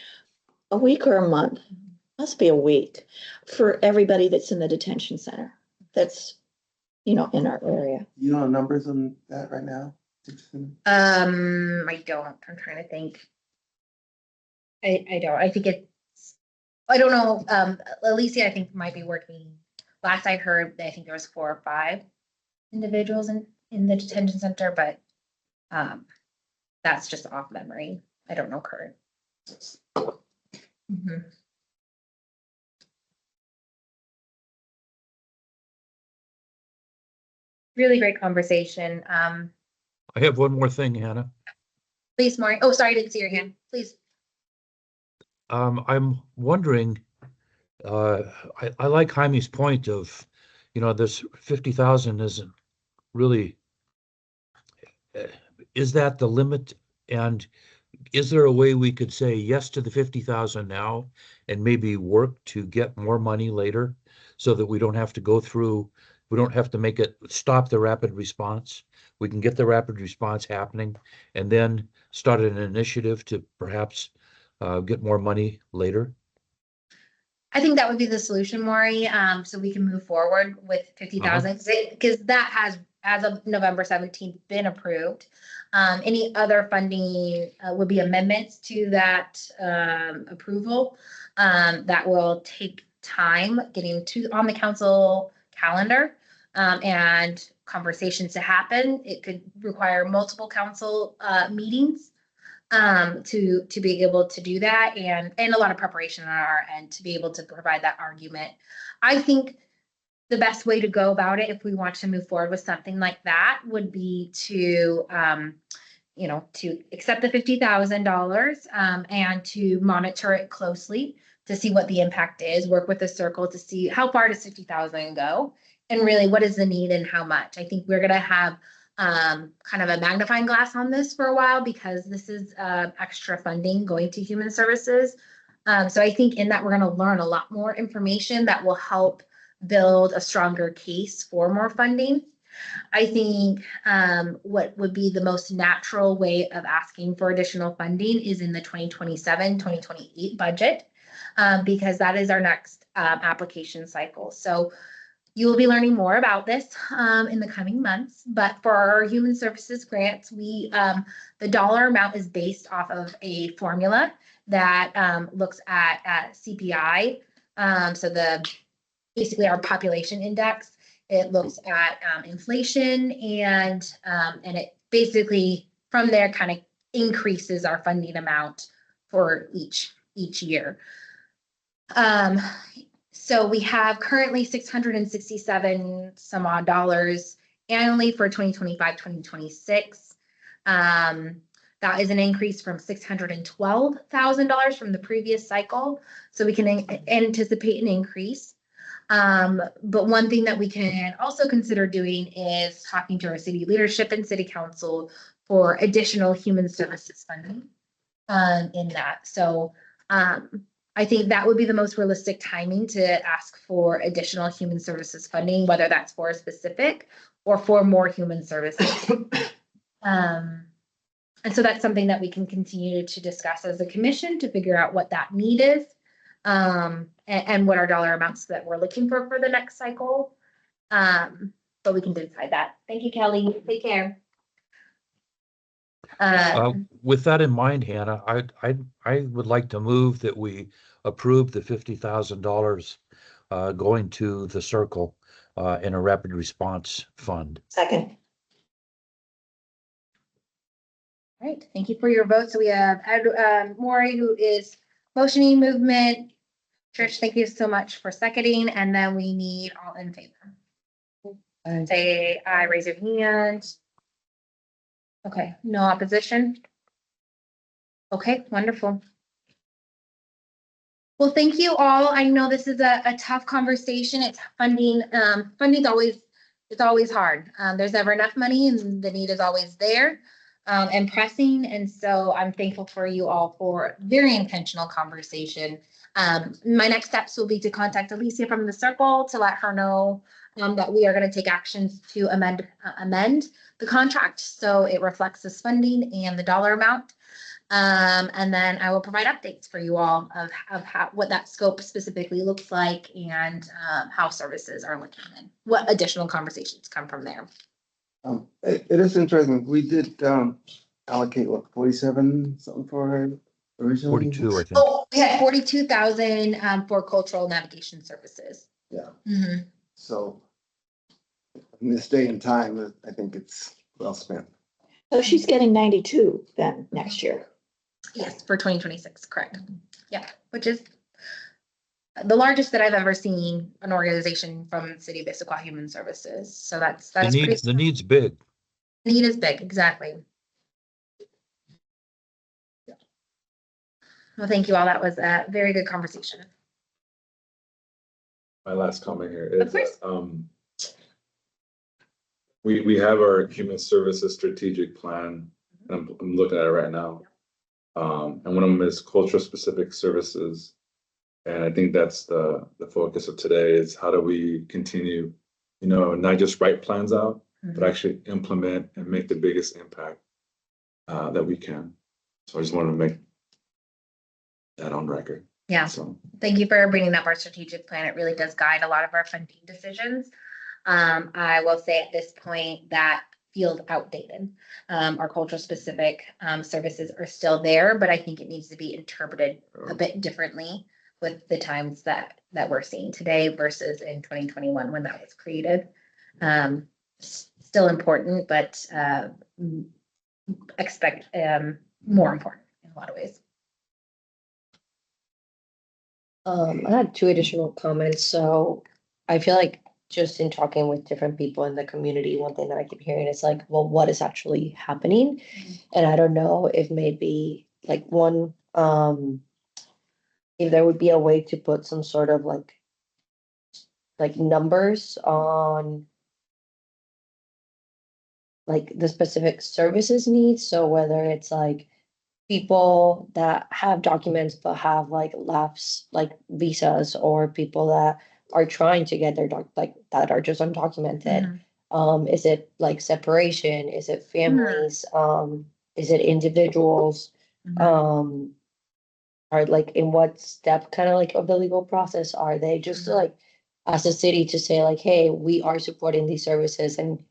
A week or a month, must be a week, for everybody that's in the detention center. That's, in our area. You don't have numbers on that right now? I don't. I'm trying to think. I don't. I think I don't know. Alicia, I think, might be working. Last I heard, I think there was 4 or 5 individuals in the detention center, but that's just off memory. I don't know current. Really great conversation. I have one more thing, Hannah. Please, Maureen. Oh, sorry, I didn't see your hand. Please. I'm wondering I like Jaime's point of, this 50,000 isn't really, is that the limit? And is there a way we could say yes to the 50,000 now and maybe work to get more money later so that we don't have to go through, we don't have to stop the rapid response. We can get the rapid response happening and then start an initiative to perhaps get more money later. I think that would be the solution, Maury, so we can move forward with 50,000, because that has, as of November 17th, been approved. Any other funding would be amendments to that approval that will take time getting on the council calendar and conversations to happen. It could require multiple council meetings to be able to do that, and a lot of preparation on our end to be able to provide that argument. I think the best way to go about it, if we want to move forward with something like that, would be to to accept the $50,000 and to monitor it closely to see what the impact is, work with the circle to see how far does 50,000 go, and really what is the need and how much. I think we're gonna have kind of a magnifying glass on this for a while, because this is extra funding going to human services. So I think in that we're going to learn a lot more information that will help build a stronger case for more funding. I think what would be the most natural way of asking for additional funding is in the 2027-2028 budget, because that is our next application cycle. So you will be learning more about this in the coming months, but for our human services grants, the dollar amount is based off of a formula that looks at CPI. So basically our population index, it looks at inflation, and it basically from there kind of increases our funding amount for each year. So we have currently 667 some odd dollars annually for 2025-2026. That is an increase from $612,000 from the previous cycle. So we can anticipate an increase. But one thing that we can also consider doing is talking to our city leadership and city council for additional human services funding in that. So I think that would be the most realistic timing to ask for additional human services funding, whether that's for a specific or for more human services. And so that's something that we can continue to discuss as a commission to figure out what that need is, and what our dollar amounts that we're looking for the next cycle. But we can decide that. Thank you, Kelly. Take care. With that in mind, Hannah, I would like to move that we approve the $50,000 going to the circle in a rapid response fund. Second. All right, thank you for your vote. So we have Maury, who is motioning movement. Trish, thank you so much for seconding, and then we need all in favor. Say aye, raise your hand. Okay, no opposition. Okay, wonderful. Well, thank you all. I know this is a tough conversation. It's funding. Funding's always hard. There's never enough money, and the need is always there and pressing. And so I'm thankful for you all for very intentional conversation. My next steps will be to contact Alicia from the circle to let her know that we are going to take actions to amend the contract so it reflects this funding and the dollar amount. And then I will provide updates for you all of what that scope specifically looks like, and how services are looking, and what additional conversations come from there. It is interesting. We did allocate what, 47 something for her originally? 42, I think. Oh, we had 42,000 for cultural navigation services. Yeah. Mm-hmm. So in this day and time, I think it's well spent. So she's getting 92 then next year. Yes, for 2026, correct. Yeah, which is the largest that I've ever seen an organization from the City of Issaquah Human Services. So that's the need's big. The need is big, exactly. Well, thank you all. That was a very good conversation. my last comment here is Of course. that, we have our human services strategic plan, and I'm looking at it right now. And one of them is cultural specific services. And I think that's the focus of today is how do we continue, not just write plans out, but actually implement and make the biggest impact that we can. So I just wanted to make that on record. Yeah. So Thank you for bringing up our strategic plan. It really does guide a lot of our funding decisions. I will say at this point that feels outdated. Our cultural specific services are still there, but I think it needs to be interpreted a bit differently with the times that we're seeing today versus in 2021 when that was created. Still important, but expect more important in a lot of ways. I had two additional comments. So I feel like just in talking with different people in the community, one thing that I keep hearing is like, well, what is actually happening? And I don't know if maybe like one, if there would be a way to put some sort of like numbers on like the specific services needs. So whether it's like people that have documents but have like lapse like visas, or people that are trying to get their like that are just undocumented. Is it like separation? Is it families? Is it individuals? Are like in what step kind of like of the legal process are they? Just to like as a city to say like, hey, we are supporting these services and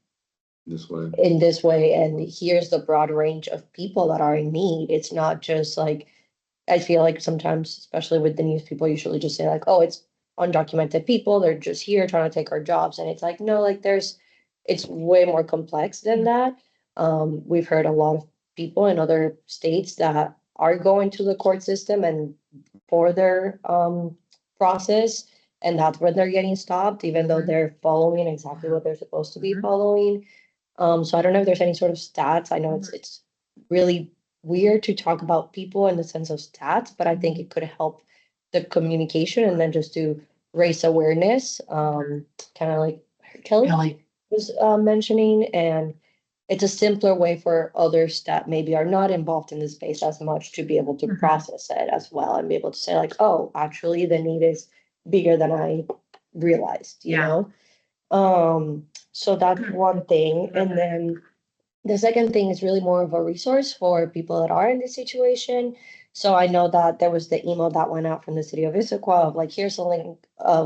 this way. in this way, and here's the broad range of people that are in need. It's not just like, I feel like sometimes, especially with the news, people usually just say like, oh, it's undocumented people, they're just here trying to take our jobs. And it's like, no, like it's way more complex than that. We've heard a lot of people in other states that are going to the court system and for their process, and that's where they're getting stopped, even though they're following exactly what they're supposed to be following. So I don't know if there's any sort of stats. I know it's really weird to talk about people in the sense of stats, but I think it could help the communication and then just to raise awareness. Kind of like Kelly was mentioning, and it's a simpler way for others that maybe are not involved in this space as much to be able to process it as well and be able to say like, oh, actually the need is bigger than I realized, you know? So that's one thing. And then the second thing is really more of a resource for people that are in this situation. So I know that there was the email that went out from the city of Issaquah of like, here's a link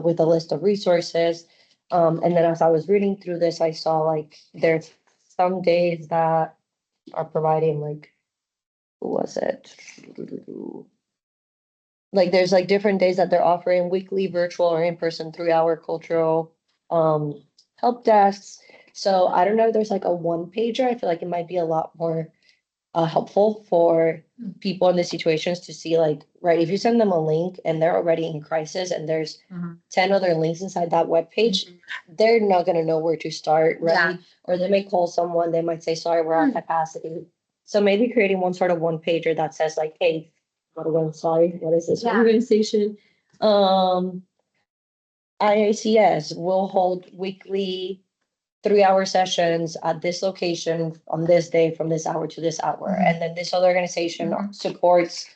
with a list of resources. And then as I was reading through this, I saw like there's some days that are providing like, who was it? Like there's like different days that they're offering weekly, virtual or in-person 3-hour cultural help desks. So I don't know if there's like a one pager. I feel like it might be a lot more helpful for people in the situations to see like, right, if you send them a link and they're already in crisis and there's 10 other links inside that web page, they're not going to know where to start, right? Or they may call someone, they might say, sorry, we're at capacity. So maybe creating one sort of one pager that says like, hey, what is this organization? IACS will hold weekly 3-hour sessions at this location on this day from this hour to this hour. And then this other organization supports,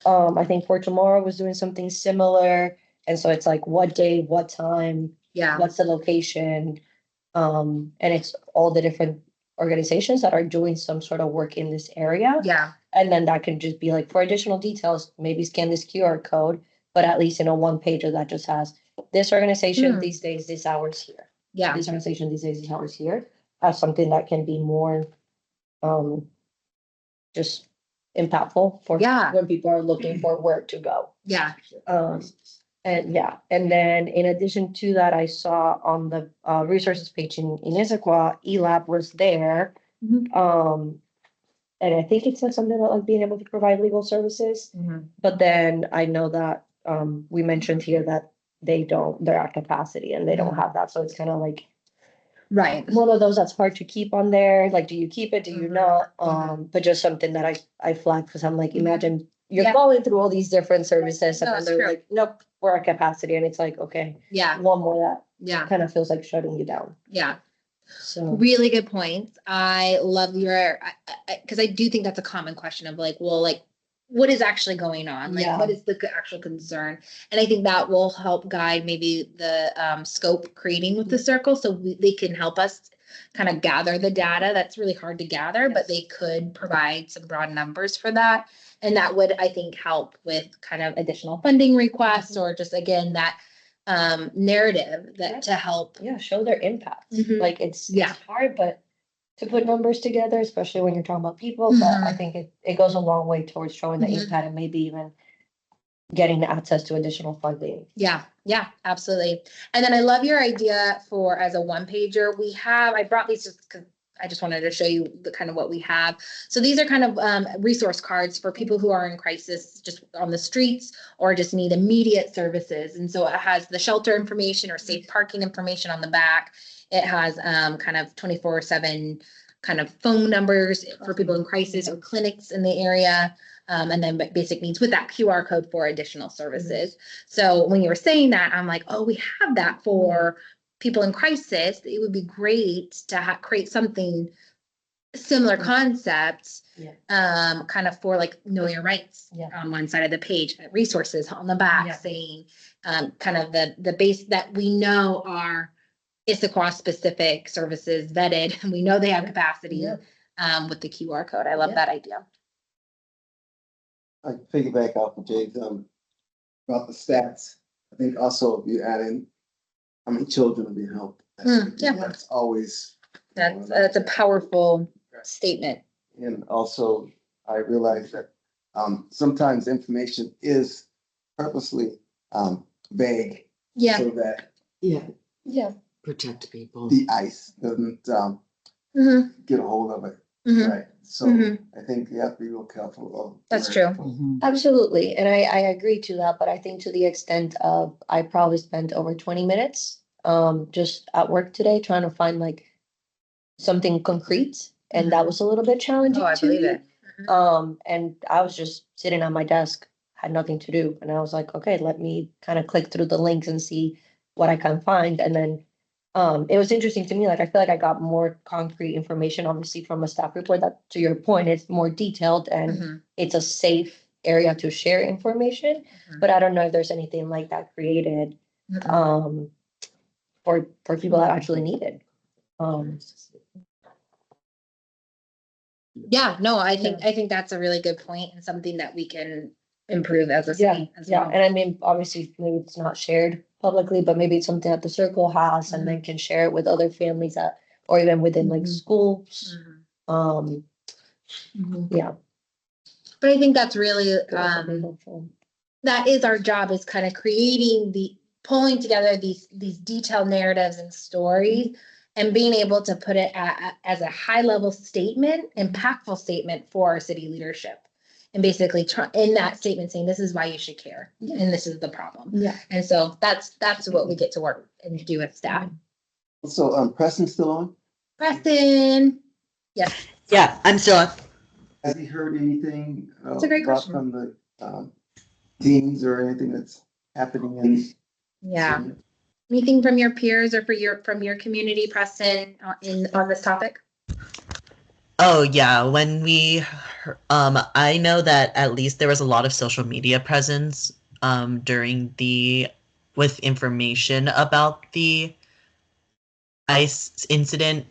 I think For Tomorrow was doing something similar. And so it's like what day, what time, what's the location? And it's all the different organizations that are doing some sort of work in this area. And then that can just be like, for additional details, maybe scan this QR code, but at least in a one pager that just has this organization these days, these hours here. This organization these days, these hours here, as something that can be more just impactful for when people are looking for where to go. And then in addition to that, I saw on the resources page in Issaquah, ELAB was there. And I think it said something about like being able to provide legal services. But then I know that we mentioned here that they're at capacity and they don't have that. So it's kind of like one of those that's hard to keep on there. Like, do you keep it? Do you not? But just something that I flagged because I'm like, imagine you're Yeah. going through all these different services and No, then it's they're true. like, nope, we're at capacity. And it's like, okay, Yeah, one more that yeah, kind of feels like shutting you down. yeah. So, Really good points. I love your, because I do think that's a common question of like, well, like, what is actually going on? Like, Yeah. what is the actual concern? And I think that will help guide maybe the scope creating with the circle. So they can help us kind of gather the data. That's really hard to gather, but they could provide some broad numbers for that. And that would, I think, help with kind of additional funding requests or just again, that narrative that to help. yeah, show their impact. Mhm. Like it's Yeah. hard, but to put numbers together, especially when you're talking about people, but I Mhm. think it goes a long way towards showing the Mhm. impact and maybe even getting the access to additional funding. Yeah, yeah, absolutely. And then I love your idea for as a one pager. I brought these just because I just wanted to show you the kind of what we have. So these are kind of resource cards for people who are in crisis just on the streets or just need immediate services. And so it has the shelter information or safe parking information on the back. It has kind of 24/7 kind of phone numbers for people in crisis or clinics in the area. And then basic needs with that QR code for additional services. So when you were saying that, I'm like, oh, we have that for people in crisis. It would be great to create something similar concepts, kind of for like know your rights on one side of the page, resources on the back saying kind of the base that we know are Issaquah specific services vetted, and we know they have capacity with the QR code. I love that idea. I piggyback off of Jay's, about the stats. I think also if you add in how many children are being helped. Yeah. That's always. That's a powerful statement. And also, I realize that, sometimes information is purposely, vague. Yeah. So that Yeah. Protect people. the ICE doesn't, Mhm. get a hold of it, Mhm. right? So Mhm. I think you have to be real careful of. That's where- true. Absolutely. And I agree to that, but I think to the extent of I probably spent over 20 minutes just at work today trying to find like something concrete. And that was a little bit challenging. Oh, I to believe me. it. And I was just sitting at my desk, had nothing to do. And I was like, okay, let me kind of click through the links and see what I can find. And then it was interesting to me. Like, I feel like I got more concrete information, obviously, from a staff report that, to your point, it's more detailed and Mhm. it's a safe area to share information. Mhm. But I don't know if there's anything like that created Mhm. for people that actually need it. Yeah, no, I think that's a really good point and something that we can improve as a Yeah, city as yeah. well. And I mean, obviously, maybe it's not shared publicly, but maybe it's something that the circle has and then can share it with other families that, or even within like schools. Mhm. Yeah. But I think that's really that would be helpful. that is our job, is kind of creating pulling together these detailed narratives and stories and being able to put it as a high level statement, impactful statement for our city leadership. And basically in that statement saying, this is why you should care and this is the problem. Yeah. And so that's what we get to work and do with staff. So, Preston's still on? Preston. Yes. Yeah, I'm still on. Has he heard anything? That's a great about question. From the, teams or anything that's happening in? Yeah. Anything from your peers or from your community, Preston, on this topic? Oh yeah, when I know that at least there was a lot of social media presence during with information about the ICE incident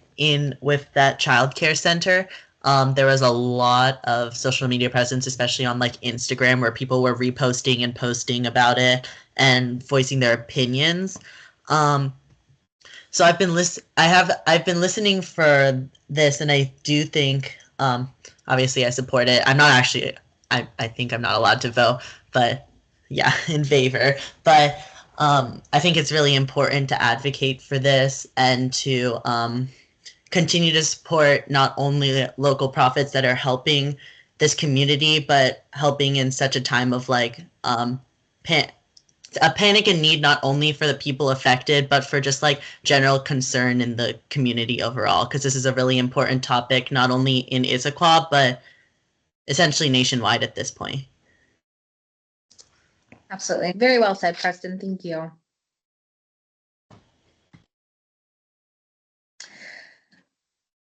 with that childcare center. There was a lot of social media presence, especially on like Instagram, where people were reposting and posting about it and voicing their opinions. So I've been listening for this, and I do think, obviously I support it. I'm not actually, I think I'm not allowed to vote, but yeah, in favor. But I think it's really important to advocate for this and to continue to support not only local profits that are helping this community, but helping in such a time of like a panic and need, not only for the people affected, but for just like general concern in the community overall, because this is a really important topic, not only in Issaquah, but essentially nationwide at this point. Absolutely. Very well said, Preston. Thank you.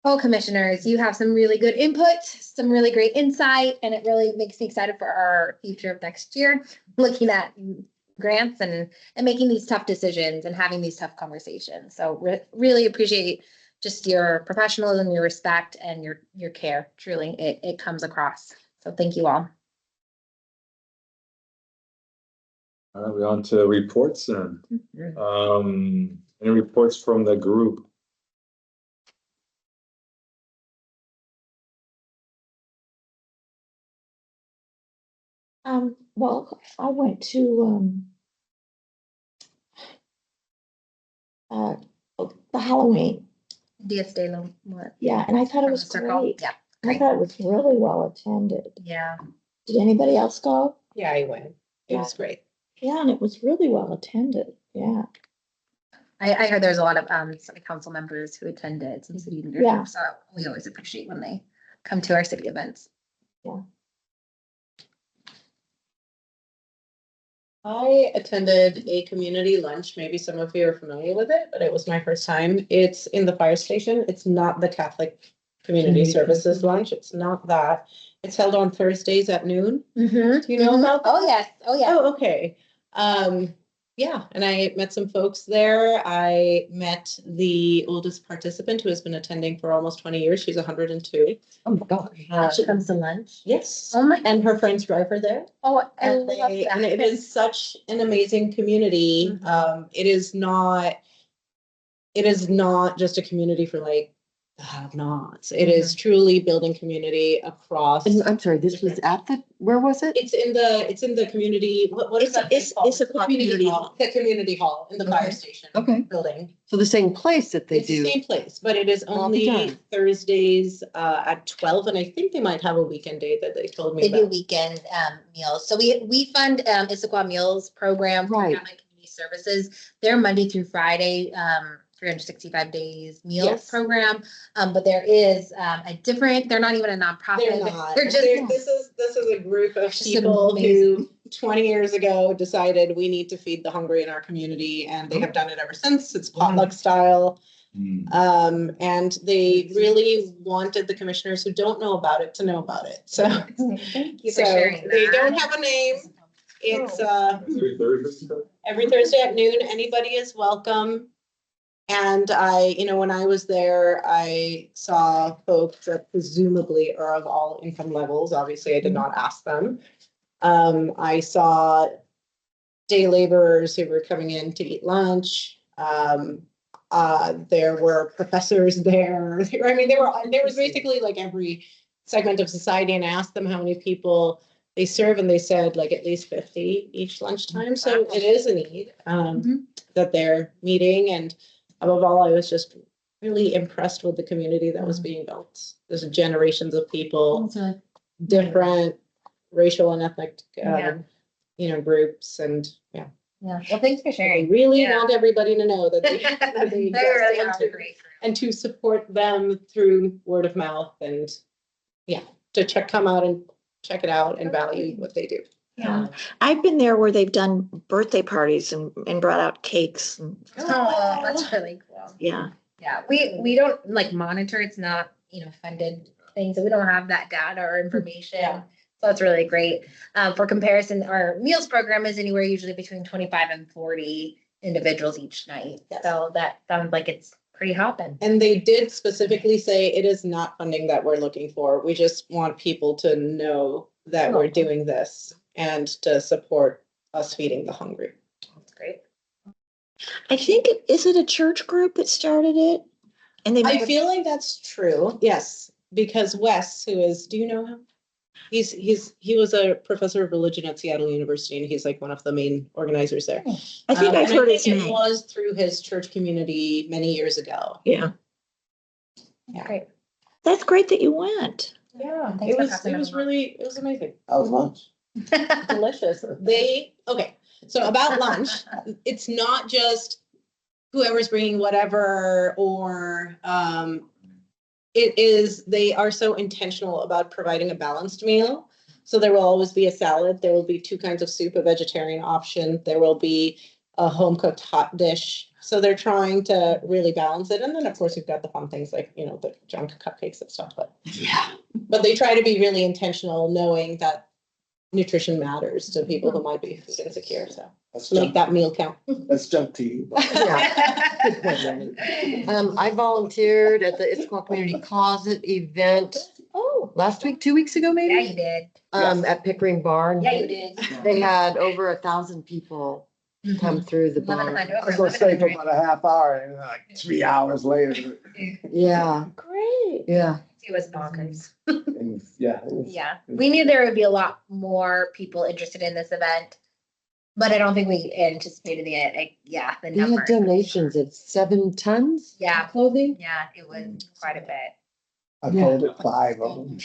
Oh, commissioners, you have some really good input, some really great insight, and it really makes me excited for our future of next year, looking at grants and making these tough decisions and having these tough conversations. So really appreciate just your professionalism, your respect, and your care. Truly, it comes across. So thank you all. All right, we're on to reports then. Any reports from the group? Well, I went to, the Halloween. Diaz de lo, what? Yeah, and I thought it From was the circle? great. Yeah, I thought it was really well attended. yeah. Did anybody else go? Yeah, I went. It was great. Yeah, and it was really well attended. Yeah. I heard there's a lot of city council members who attended, some city leadership, Yeah. so we always appreciate when they come to our city events. I attended a community lunch. Maybe some of you are familiar with it, but it was my first time. It's in the fire station. It's not the Catholic Community Services lunch. It's not that. It's held on Thursdays at noon. Mm-hmm. Do you know about that? Oh, yes. Oh, yeah. Oh, okay. Yeah, and I met some folks there. I met the oldest participant who has been attending for almost 20 years. She's 102. Oh my God. She comes to lunch. Yes. Oh my. And her friends drive her there. Oh, I And love they, that. and it is such an amazing community. It is not just a community for like the have-nots. It is truly building community across. And I'm sorry, this was at where was it? It's in the community, what is that place called? Issaquah Community Hall. The community hall in the fire station. Okay. Building. So the same place that they It's the do. same place, but it is All the only time. Thursdays at 12, and I think they might have a weekend day that they told me They do about. weekend meals. So we fund Issaquah Meals Program for Right. Catholic Community Services. They're Monday through Friday, 365 days meals Yes. program. But there is a different, they're not even a nonprofit. They're not. They're just, This is a group of Just people amazing. who 20 years ago decided we need to feed the hungry in our community, and they have done it ever since. It's potluck style. And they really wanted the commissioners who don't know about it to know about it. So thank you for so sharing they that. don't have a name. It's Every Thursday? every Thursday at noon. Anybody is welcome. And when I was there, I saw folks that presumably are of all income levels. Obviously, I did not ask them. I saw day laborers who were coming in to eat lunch. There were professors there. I mean, there was basically like every segment of society, and I asked them how many people they serve, and they said like at least 50 each lunchtime. So it is a need that they're meeting. And above all, I was just really impressed with the community that was being built. There's generations of people, different racial and ethnic, groups, and yeah. Yeah. Well, thanks for I sharing. really Yeah. want everybody to know that they, that they They really exist, are a great group. and to support them through word of mouth, and come out and check it out and value what they do. Yeah. I've been there where they've done birthday parties and brought out cakes. Oh, that's really cool. Yeah. Yeah, we don't like monitor, it's not, funded thing, so we don't have that data or information. Yeah. So that's really great. For comparison, our meals program is anywhere usually between 25 and 40 individuals each night. Yes. So that sounds like it's pretty hopping. And they did specifically say it is not funding that we're looking for. We just want people to know that we're doing this and to support us feeding the hungry. That's great. I think is it a church group that started it? And they I feel like that's true. Yes, because Wes, do you know him? He was a professor of religion at Seattle University, and he's like one of the main organizers there. I think I've heard his It name. was through his church community many years ago. Yeah. Yeah. Great. That's great that you went. Yeah, Thanks it for was passing it was amazing. How was lunch? Delicious. So about lunch, it's not just whoever's bringing whatever, or it is, they are so intentional about providing a balanced meal. So there will always be a salad. There will be 2 kinds of soup, a vegetarian option. There will be a home cooked hot dish. So they're trying to really balance it. And then of course we've got the fun things like, you know, the junk cupcakes and stuff, but they try to be really intentional, knowing that nutrition matters to people who might be food insecure. So Let's make jump, that meal count. let's jump to you. Yeah. Good point, Randy. I volunteered at the Issaquah Community Closet event last week, 2 weeks ago, Yeah, maybe, you did. at Pickering Barn. Yeah, you did. They had over 1,000 people come through the barn. 1100, I was gonna stay for about a half hour and like 3 hours later. Yeah, Great. yeah. It was bonkers. And yeah. it was- Yeah, we knew there would be a lot more people interested in this event, but I don't think we anticipated the They had number. donations of 7 tons Yeah. of clothing. Yeah, it was quite a bit. I told it 5 of them.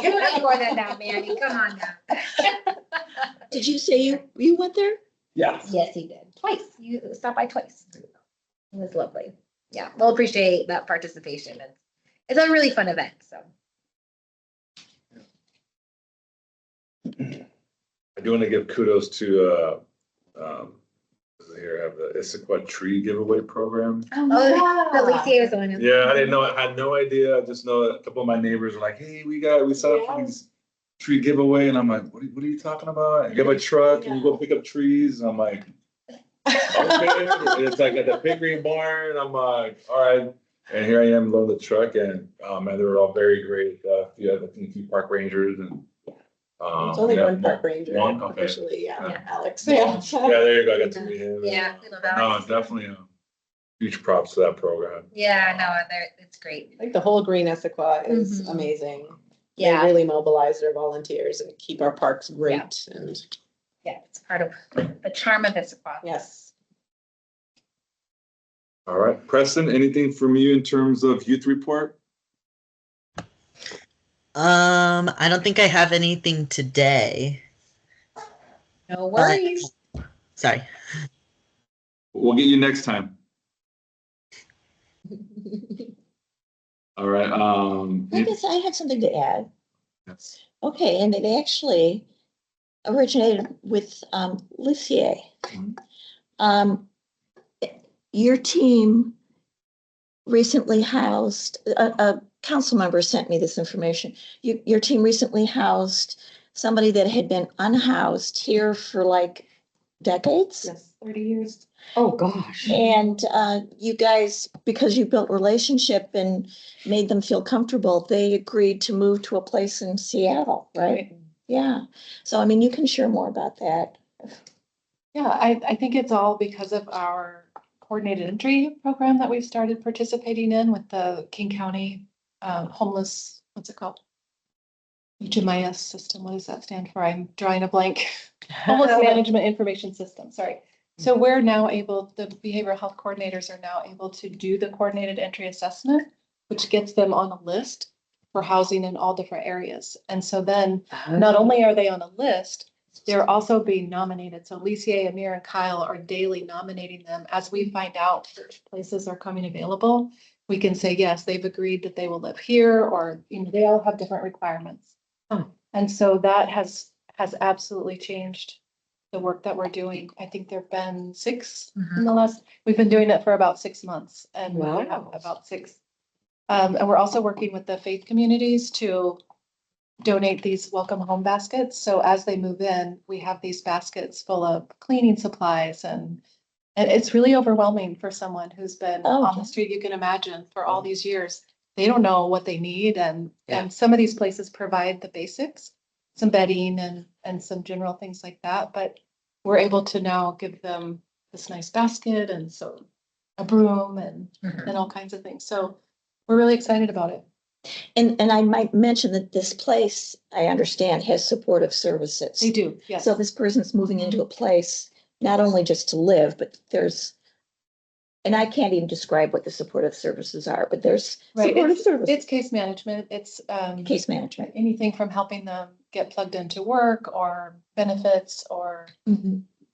You would have more than that, Manny. Come on now. Did you say you went there? Yeah. Yes, he did. Twice. You stopped by twice. It was lovely. Yeah, we'll appreciate that participation. It's a really fun event, so. I do want to give kudos to, here, I have the Issaquah tree giveaway program. Oh, Alicia was the one. Yeah, I didn't know, I had no idea. I just know that a couple of my neighbors were like, hey, we set up for these tree giveaway. And I'm like, what are you talking about? I give a truck and you go pick up trees. And I'm like, okay. It's like at the Pickering Barn. I'm like, all right. And here I am loading the truck and, man, they were all very great. Yeah, I think a few park rangers and. It's only yeah, one park ranger one, okay. officially, Yeah. Alex. Yeah, there you go. I got to meet him. Yeah, we love No, Alex. definitely, huge props to that program. Yeah, no, it's great. Like the whole green Issaquah is Mhm. amazing. They Yeah, really mobilize their volunteers and keep our parks great and yeah, it's part of the charm of Issaquah. yes. All right, Preston, anything from you in terms of youth report? I don't think I have anything today. No worries. Sorry. We'll get you next time. All right, I guess I have something to add. yes. Okay, and it actually originated with Lissier. Your team recently housed, a council member sent me this information. Your team recently housed somebody that had been unhoused here for like decades. Yes, 30 years. Oh, gosh. And you guys, because you built relationship and made them feel comfortable, they agreed to move to a place in Seattle, right? Yeah. So, I mean, you can share more about that. Yeah, I think it's all because of our coordinated entry program that we've started participating in with the King County homeless, what's it called? HMIS system, what does that stand for? I'm drawing a blank. Homeless Management Information System, sorry. So we're now able, the behavioral health coordinators are now able to do the coordinated entry assessment, which gets them on a list for housing in all different areas. And so then not only are they on a list, they're also being nominated. So Lissier, Amir, and Kyle are daily nominating them. As we find out which places are coming available, we can say, yes, they've agreed that they will live here, or, you know, they all have different requirements. And so that has absolutely changed the work that we're doing. I think there've been 6 in the last, we've been doing it for about 6 months and we have Wow. about 6. And we're also working with the faith communities to donate these welcome home baskets. So as they move in, we have these baskets full of cleaning supplies and it's really overwhelming for someone who's been on the street. You can imagine for all these years, they don't know what they need. And some of these places provide the basics, some bedding and some general things like that. But we're able to now give them this nice basket and so a broom and all kinds of things. So we're really excited about it. And I might mention that this place, I understand, has supportive services. They do, yes. So this person's moving into a place, not only just to live, but there's, and I can't even describe what the supportive services are, but there's supportive services. It's case management. It's Case management. anything from helping them get plugged into work or benefits or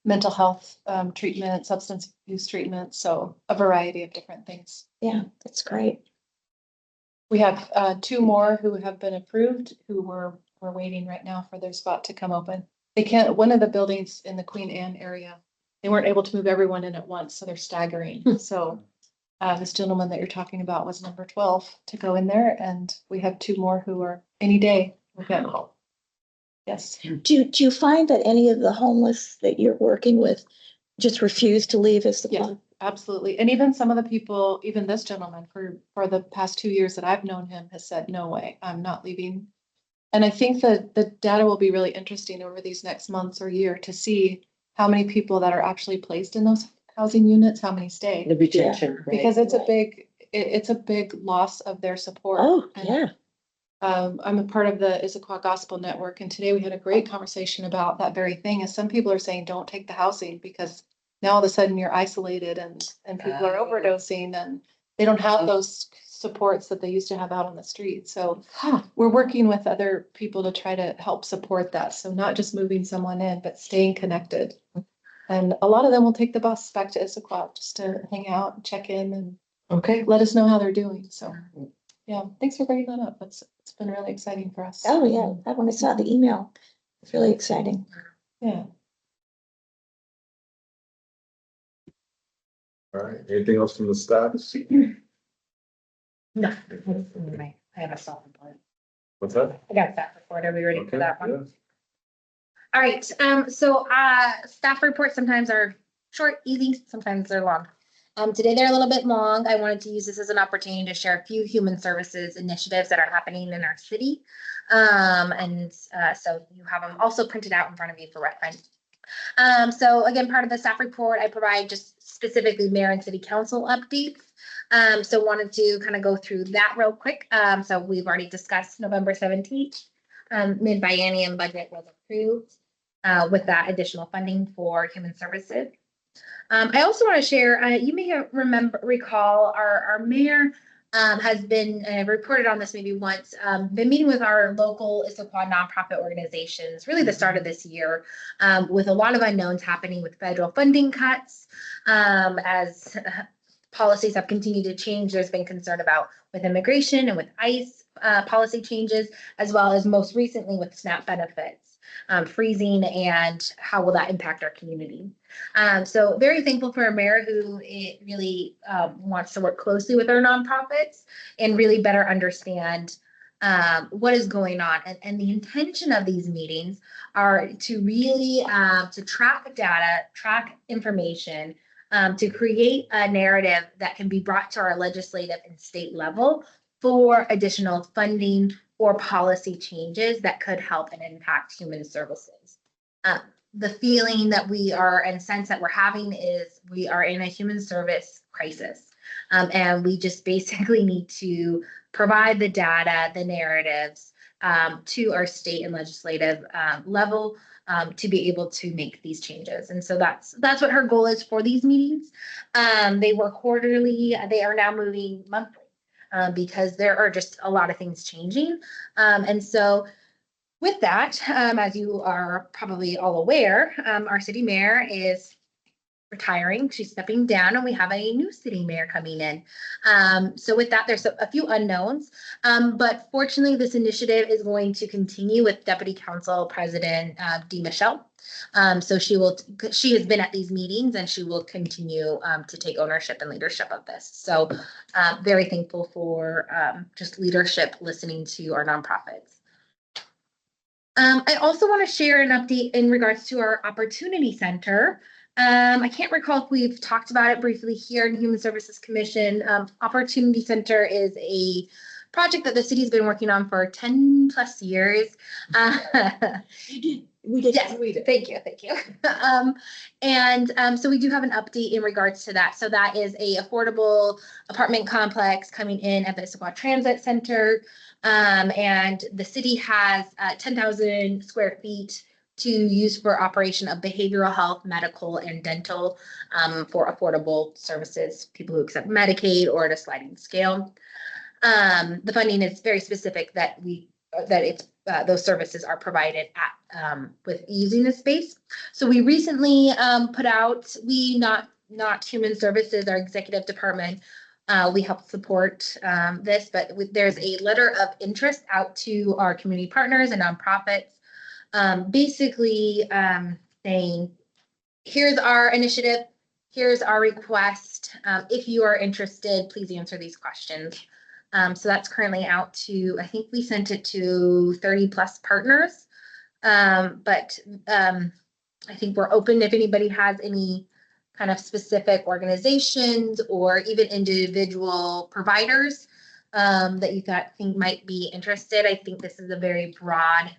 mental health treatment, substance use treatment. So a variety of different things. Yeah, that's great. We have 2 more who have been approved, who we're waiting right now for their spot to come open. They can't, one of the buildings in the Queen Anne area, they weren't able to move everyone in at once, so they're staggering. So this gentleman that you're talking about was number 12 to go in there, and we have 2 more who are any day. Yes. Do you find that any of the homeless that you're working with just refuse to leave Issaquah? Yeah, absolutely. And even some of the people, even this gentleman for the past 2 years that I've known him has said, no way, I'm not leaving. And I think that the data will be really interesting over these next months or year to see how many people that are actually placed in those housing units, how many stay. The retention, right? Because it's a big loss of their support. Oh, And, yeah. I'm a part of the Issaquah Gospel Network, and today we had a great conversation about that very thing. As some people are saying, don't take the housing because now all of a sudden you're isolated and people are overdosing and they don't have those supports that they used to have out on the street. So we're working with other people to try to help support that. So not just moving someone in, but staying connected. And a lot of them will take the bus back to Issaquah just to hang out and check in and Okay. let us know how they're doing. So yeah, thanks for bringing that up. It's been really exciting for us. Oh, yeah. When I saw the email, it's really exciting. Yeah. All right, anything else from the staff? No. I have a self-report. What's that? I got that report. Are we ready for Okay, that one? yeah. All right, so staff reports sometimes are short, easy, sometimes they're long. Today they're a little bit long. I wanted to use this as an opportunity to share a few human services initiatives that are happening in our city. So you have them also printed out in front of you for reference. So again, part of the staff report, I provide just specifically mayor and city council updates. So wanted to kind of go through that real quick. So we've already discussed November 17th. Mid-biennium budget was approved with that additional funding for human services. I also want to share, you may recall our mayor has been reported on this maybe once, been meeting with our local Issaquah nonprofit organizations, really the start of this year, with a lot of unknowns happening with federal funding cuts. As policies have continued to change, there's been concern about with immigration and with ICE policy changes, as well as most recently with SNAP benefits. Freezing and how will that impact our community. So very thankful for a mayor who really wants to work closely with our nonprofits and really better understand what is going on. And the intention of these meetings are to really to track data, track information, to create a narrative that can be brought to our legislative and state level for additional funding or policy changes that could help and impact human services. The feeling that we are and sense that we're having is we are in a human service crisis. And we just basically need to provide the data, the narratives to our state and legislative level to be able to make these changes. And so that's what her goal is for these meetings. They were quarterly, they are now moving monthly. Because there are just a lot of things changing. And so with that, as you are probably all aware, our city mayor is retiring. She's stepping down and we have a new city mayor coming in. So with that, there's a few unknowns, but fortunately this initiative is going to continue with Deputy Council President Dee Michelle. So she has been at these meetings and she will continue to take ownership and leadership of this. So very thankful for just leadership listening to our nonprofits. I also want to share an update in regards to our Opportunity Center. I can't recall if we've talked about it briefly here in Human Services Commission. Opportunity Center is a project that the city's been working on for 10 plus years. We did. Yes, we did. Thank you. So we do have an update in regards to that. So that is a affordable apartment complex coming in at the Issaquah Transit Center. And the city has 10,000 square feet to use for operation of behavioral health, medical, and dental for affordable services, people who accept Medicaid or at a sliding scale. The funding is very specific that those services are provided at with using the space. So we recently put out, not Human Services, our executive department, we help support this, but there's a letter of interest out to our community partners and nonprofits, basically saying, here's our initiative, here's our request. If you are interested, please answer these questions. So that's currently out to, I think we sent it to 30 plus partners. But I think we're open if anybody has any kind of specific organizations or even individual providers that you think might be interested. I think this is a very broad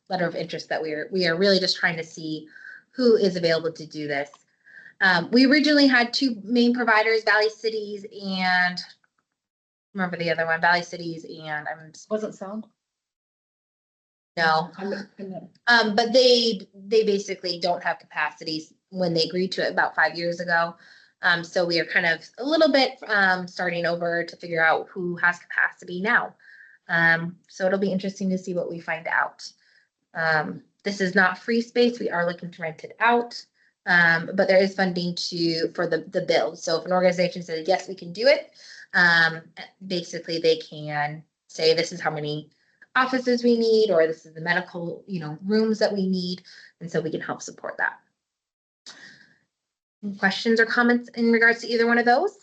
letter of interest that we are really just trying to see who is available to do this. We originally had two main providers, Valley Cities and remember the other one, Valley Cities and Wasn't sound? no. But they basically don't have capacities when they agreed to it about 5 years ago. So we are kind of a little bit starting over to figure out who has capacity now. So it'll be interesting to see what we find out. This is not free space. We are looking to rent it out. But there is funding for the build. So if an organization says, yes, we can do it, basically they can say, this is how many offices we need, or this is the medical, rooms that we need. And so we can help support that. Any questions or comments in regards to either one of those?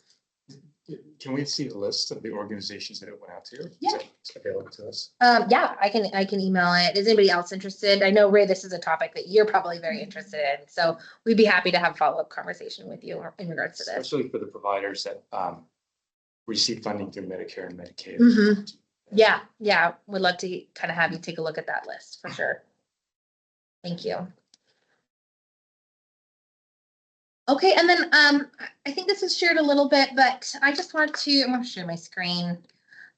Can we see the list of the organizations that it went out to? Yeah. Is that available to us? Yeah, I can email it. Is anybody else interested? I know, Ray, this is a topic that you're probably very interested in. So we'd be happy to have a follow-up conversation with you in regards to this. Especially for the providers that receive funding through Medicare and Medicaid. Mm-hmm. Yeah. Would love to kind of have you take a look at that list for sure. Thank you. Okay, and then I think this is shared a little bit, but I just want to, I'm going to share my screen.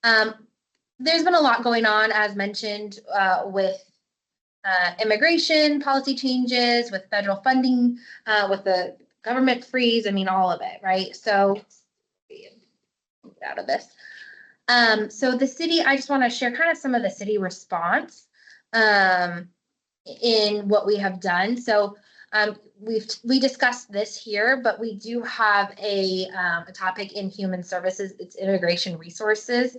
There's been a lot going on, as mentioned, with immigration policy changes, with federal funding, with the government freeze, all of it, right? So get out of this. So the city, I just want to share kind of some of the city response in what we have done. So we discussed this here, but we do have a topic in human services. It's immigration resources.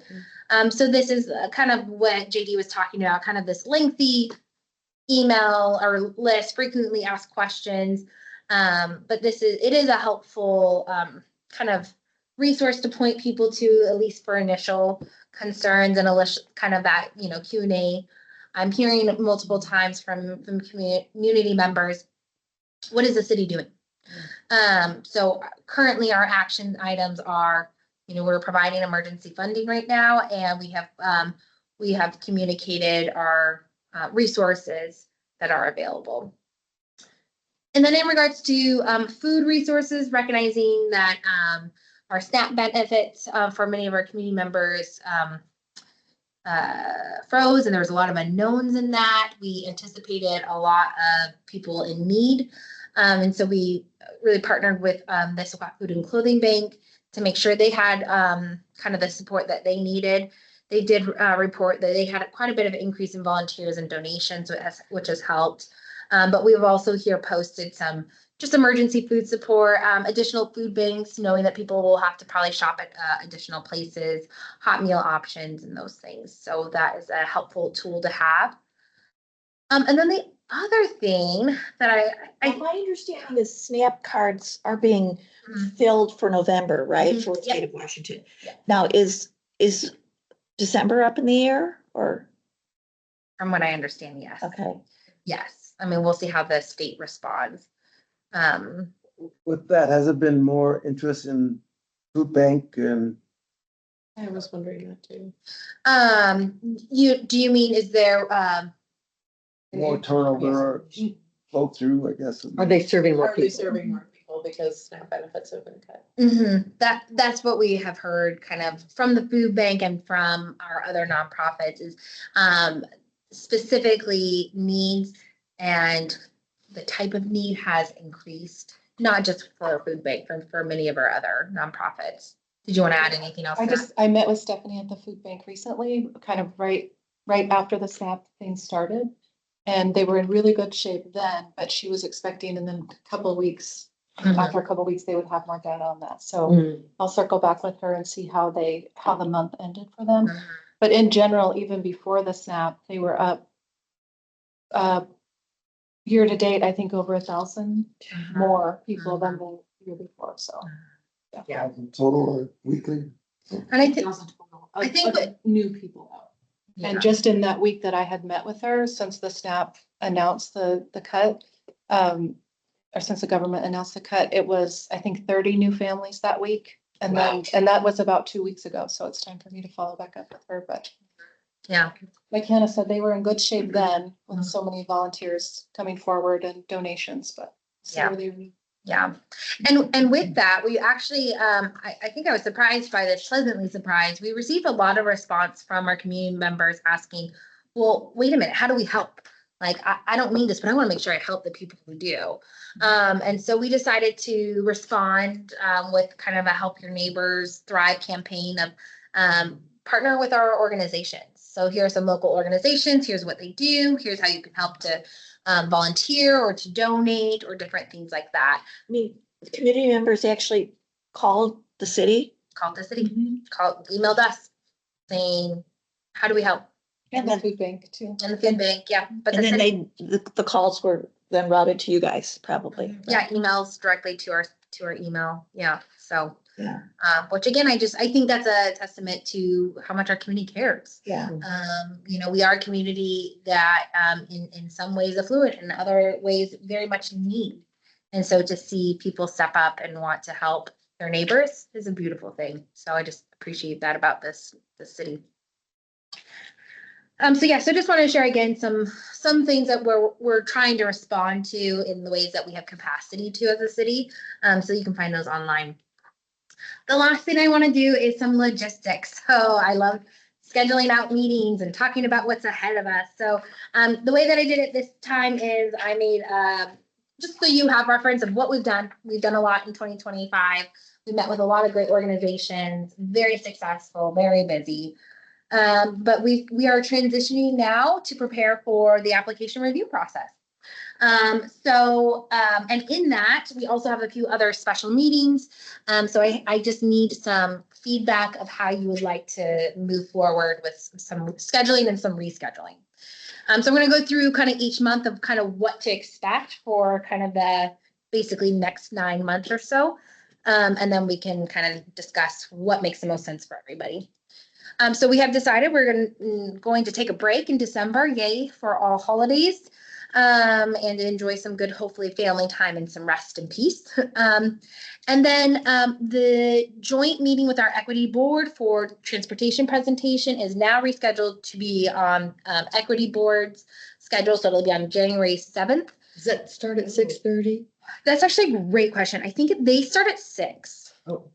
So this is kind of what JD was talking about, kind of this lengthy email or list, frequently asked questions. But it is a helpful kind of resource to point people to, at least for initial concerns and kind of that, Q&A. I'm hearing multiple times from community members, what is the city doing? So currently our action items are, we're providing emergency funding right now, and we have communicated our resources that are available. And then in regards to food resources, recognizing that our SNAP benefits for many of our community members froze, and there was a lot of unknowns in that. We anticipated a lot of people in need. And so we really partnered with the Issaquah Food and Clothing Bank to make sure they had kind of the support that they needed. They did report that they had quite a bit of an increase in volunteers and donations, which has helped. But we've also here posted some just emergency food support, additional food banks, knowing that people will have to probably shop at additional places, hot meal options and those things. So that is a helpful tool to have. And then the other thing that My understanding is SNAP cards are being filled for November, right? For the state of Washington. Yeah. Now, is December up in the air or? From what I understand, yes. Okay. Yes. We'll see how the state responds. With that, has there been more interest in food bank and? I was wondering that too. Do you mean, is there More turnover or flow through, I guess. Are they serving more Are they people? serving more people because SNAP benefits have been cut? That's what we have heard kind of from the food bank and from our other nonprofits is specifically needs, and the type of need has increased, not just for food bank, for many of our other nonprofits. Did you want to add anything else? I met with Stephanie at the food bank recently, kind of right after the SNAP thing started. And they were in really good shape then, but she was expecting in a couple of weeks after a couple weeks, they would have more data on that. So Mhm. I'll circle back with her and see how the month ended for them. But in general, even before the SNAP, they were up year to date, I think over 1,000 more people than the year before, so. Yeah. Total or weekly? And I think, 1,000 total I think of new people out. And just in that week that I had met with her, since the SNAP announced the cut, or since the government announced the cut, it was, I think, 30 new families that week. And then, and that was about 2 weeks ago, so it's time for me to follow back up with her, but. yeah. Like Hannah said, they were in good shape then with so many volunteers coming forward and donations, but. Yeah. slowly Yeah. And with that, we actually, I think I was surprised by this, pleasantly surprised. We received a lot of response from our community members asking, well, wait a minute, how do we help? Like, I don't mean this, but I want to make sure I help the people who do. And so we decided to respond with kind of a Help Your Neighbors Thrive campaign of partner with our organizations. So here are some local organizations. Here's what they do. Here's how you can help to volunteer or to donate or different things like that. I mean, community members actually called the city. Called the city, emailed us saying, how do we help? and the food bank too. And the food bank, yeah. But And the then city, the calls were then routed to you guys, probably. yeah, emails directly to our email. Yeah. So, Yeah. Which again, I think that's a testament to how much our community cares. Yeah. You know, we are a community that in some ways affluent, in other ways very much in need. And so to see people step up and want to help their neighbors is a beautiful thing. So I just appreciate that about this city. So yeah, so just want to share again some things that we're trying to respond to in the ways that we have capacity to as a city. So you can find those online. The last thing I want to do is some logistics. So I love scheduling out meetings and talking about what's ahead of us. So the way that I did it this time is I made just so you have reference of what we've done. We've done a lot in 2025. We met with a lot of great organizations, very successful, very busy. But we are transitioning now to prepare for the application review process. And in that, we also have a few other special meetings. So I just need some feedback of how you would like to move forward with some scheduling and some rescheduling. So I'm going to go through kind of each month of kind of what to expect for kind of the basically next 9 months or so. And then we can kind of discuss what makes the most sense for everybody. So we have decided we're going to take a break in December, yay, for all holidays, and enjoy some good, hopefully, family time and some rest and peace. And then the joint meeting with our equity board for transportation presentation is now rescheduled to be on equity board's schedule, so it'll be on January 7th. Does that start at 6:30? That's actually a great question. I think they start at 6. Oh.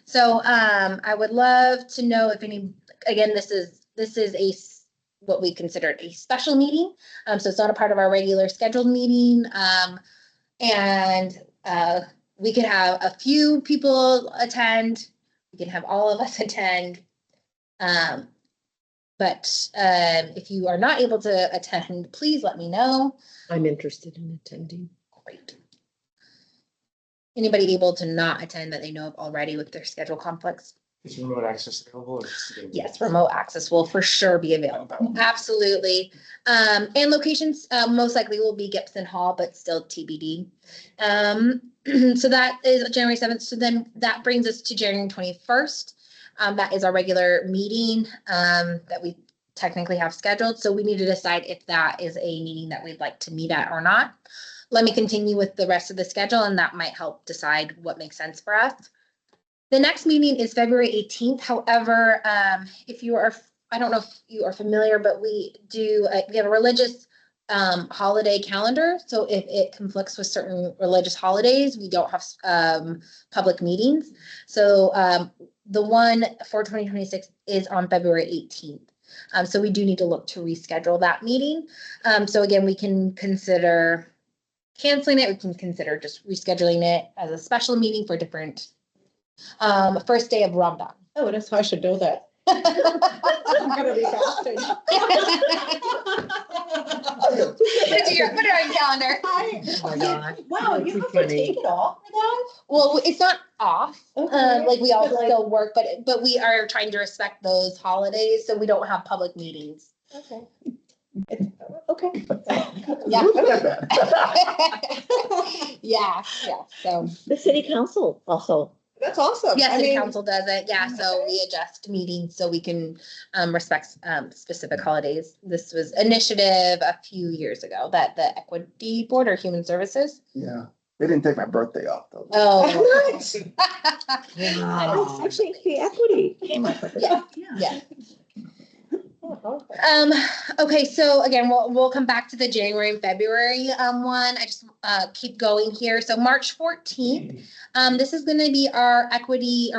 So I would love to know if any, again, this is what we consider a special meeting. So it's not a part of our regular scheduled meeting. And we could have a few people attend. We can have all of us attend. But if you are not able to attend, please let me know. I'm interested in attending. Great. Anybody able to not attend that they know of already with their schedule conflicts? Is remote access available? Or just Yes, remote access will for sure be available. Absolutely. And locations most likely will be Gibson Hall, but still TBD. So that is January 7th. So then that brings us to January 21st. That is our regular meeting that we technically have scheduled. So we need to decide if that is a meeting that we'd like to meet at or not. Let me continue with the rest of the schedule, and that might help decide what makes sense for us. The next meeting is February 18th. However, if you are, I don't know if you are familiar, but we have a religious holiday calendar. So if it conflicts with certain religious holidays, we don't have public meetings. So the one for 2026 is on February 18th. So we do need to look to reschedule that meeting. So again, we can consider canceling it. We can consider just rescheduling it as a special meeting for different first day of Ramadan. Oh, that's how I should know that. I'm gonna be fasting. Put it on your calendar. Oh my God. Wow, That's you too have to funny. take it off for that? Well, it's not off, Okay. like we all But, like- still work, but we are trying to respect those holidays, so we don't have public meetings. Okay. Okay. Yeah. Look at that. Yeah, so, The city council also. That's awesome. yeah, I city mean, council does it, yeah, so we adjust meetings so we can, respect, specific holidays. This was initiative a few years ago that the Equity Board or Human Services. Yeah, they didn't take my birthday off though. Oh. Nice. It's actually the equity came up with it. Yeah. Okay, so again, we'll come back to the January and February one. I just keep going here. So March 14th, this is gonna be our equity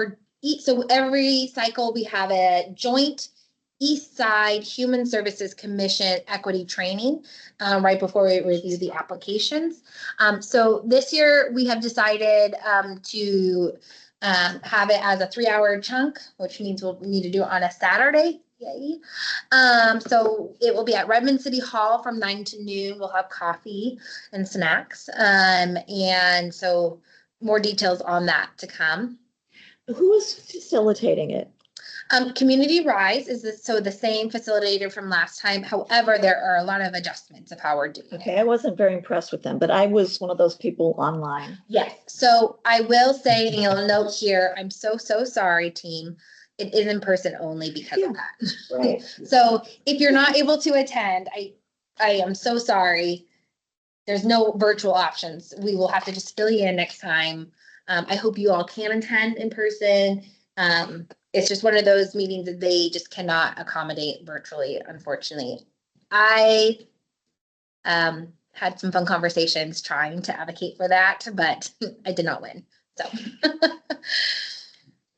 so every cycle we have a joint East Side Human Services Commission equity training right before we review the applications. So this year we have decided to have it as a 3-hour chunk, which means we'll need to do it on a Saturday. Yay. So it will be at Redmond City Hall from 9 to noon. We'll have coffee and snacks. And so more details on that to come. Who is facilitating it? Community Rise is the same facilitator from last time. However, there are a lot of adjustments of how we're doing it. Okay, I wasn't very impressed with them, but I was one of those people online. Yes, so I will say, and you'll note here, I'm so sorry, team. It is in person only because of that. Right. So if you're not able to attend, I am so sorry. There's no virtual options. We will have to just fill you in next time. I hope you all can attend in person. It's just one of those meetings that they just cannot accommodate virtually, unfortunately. I had some fun conversations trying to advocate for that, but I did not win. So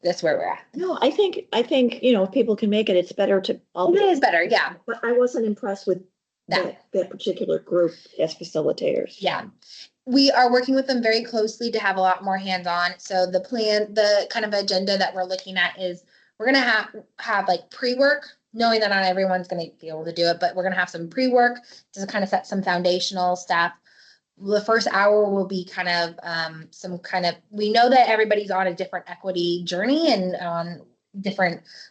that's where we're at. No, I think, if people can make it, it's better to. It is better, yeah. But I wasn't impressed with that particular group as facilitators. Yeah. We are working with them very closely to have a lot more hands-on. So the kind of agenda that we're looking at is we're gonna have like pre-work, knowing that not everyone's gonna be able to do it, but we're gonna have some pre-work to kind of set some foundational stuff. The first hour will be kind of we know that everybody's on a different equity journey and on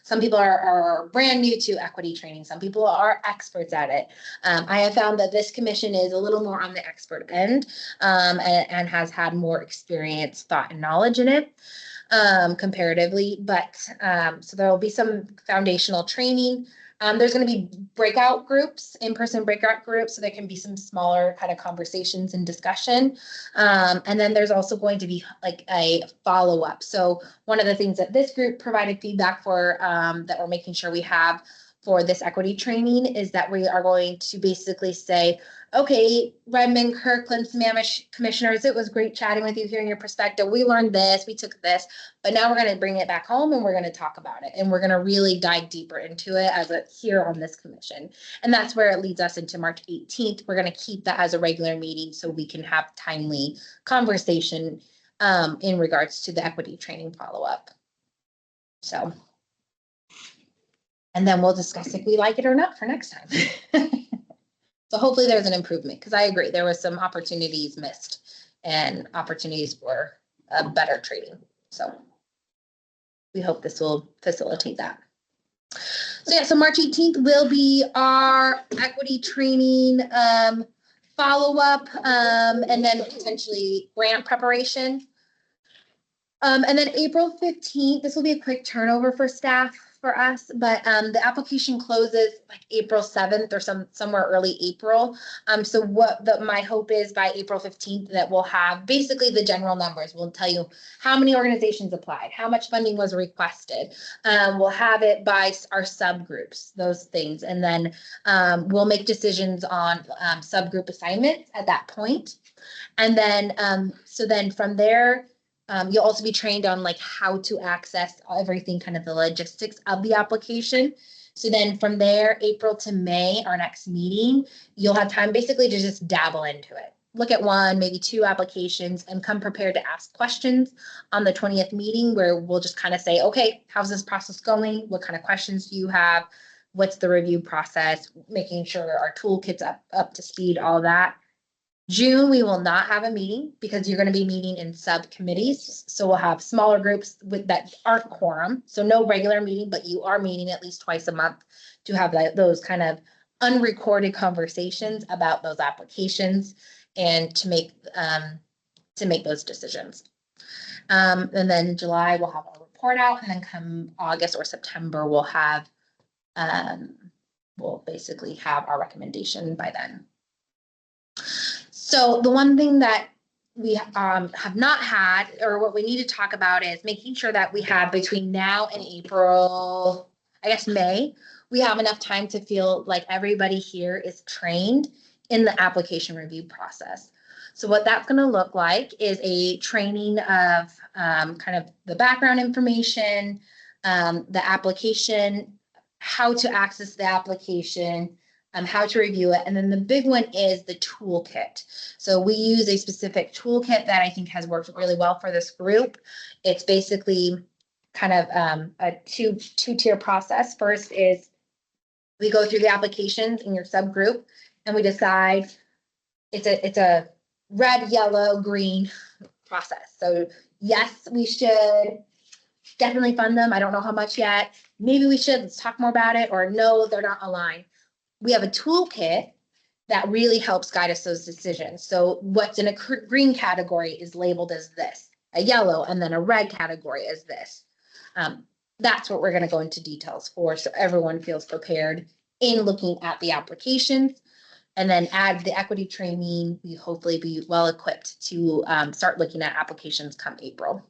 some people are brand new to equity training. Some people are experts at it. I have found that this commission is a little more on the expert end and has had more experience, thought, and knowledge in it comparatively. But so there will be some foundational training. There's going to be breakout groups, in-person breakout groups, so there can be some smaller kind of conversations and discussion. And then there's also going to be like a follow-up. So one of the things that this group provided feedback for that we're making sure we have for this equity training is that we are going to basically say, okay, Redmond, Kirkland, Sammamish commissioners, it was great chatting with you, hearing your perspective. We learned this, we took this, but now we're going to bring it back home and we're going to talk about it. And we're going to really dive deeper into it as it's here on this commission. And that's where it leads us into March 18th. We're going to keep that as a regular meeting so we can have timely conversation in regards to the equity training follow-up. So, and then we'll discuss if we like it or not for next time. So hopefully there's an improvement, because I agree, there was some opportunities missed and opportunities for a better trading. So we hope this will facilitate that. So yeah, so March 18th will be our equity training follow-up and then potentially grant preparation. And then April 15th, this will be a quick turnover for staff for us, but the application closes like April 7th or somewhere early April. So my hope is by April 15th that we'll have basically the general numbers. We'll tell you how many organizations applied, how much funding was requested. We'll have it by our subgroups, those things. And then we'll make decisions on subgroup assignments at that point. And then, so then from there, you'll also be trained on like how to access everything, kind of the logistics of the application. So then from there, April to May, our next meeting, you'll have time basically to just dabble into it. Look at one, maybe two applications and come prepared to ask questions on the 20th meeting, where we'll just kind of say, okay, how's this process going? What kind of questions do you have? what's the review process, making sure our toolkit's up to speed, all that. June, we will not have a meeting because you're going to be meeting in subcommittees. So we'll have smaller groups that aren't quorum. So no regular meeting, but you are meeting at least twice a month to have those kind of unrecorded conversations about those applications and to make those decisions. And then July, we'll have our report out, and then come August or September, we'll basically have our recommendation by then. So the one thing that we have not had, or what we need to talk about, is making sure that we have between now and April, I guess May, we have enough time to feel like everybody here is trained in the application review process. So what that's going to look like is a training of kind of the background information, the application, how to access the application, how to review it. And then the big one is the toolkit. So we use a specific toolkit that I think has worked really well for this group. It's basically kind of a two-tier process. First is we go through the applications in your subgroup and we decide it's a red, yellow, green process. So yes, we should definitely fund them. I don't know how much yet. Maybe we should, let's talk more about it, or no, they're not aligned. We have a toolkit that really helps guide us those decisions. So what's in a green category is labeled as this, a yellow, and then a red category is this. That's what we're going to go into details for, so everyone feels prepared in looking at the applications. And then add the equity training, we hopefully be well equipped to start looking at applications come April.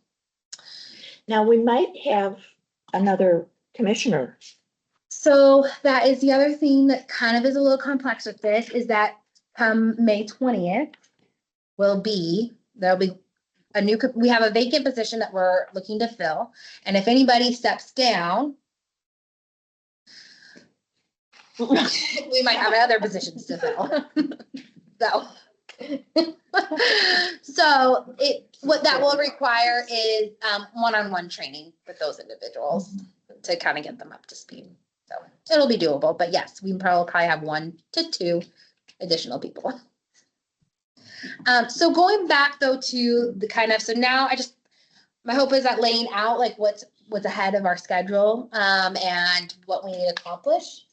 Now, we might have another commissioner. So that is the other thing that kind of is a little complex with this, is that come May 20th there'll be a new, we have a vacant position that we're looking to fill. And if anybody steps down, we might have other positions to fill. So what that will require is one-on-one training with those individuals to kind of get them up to speed. So it'll be doable, but yes, we probably have 1 to 2 additional people. So going back though to the kind of, so now my hope is that laying out like what's ahead of our schedule and what we need to accomplish.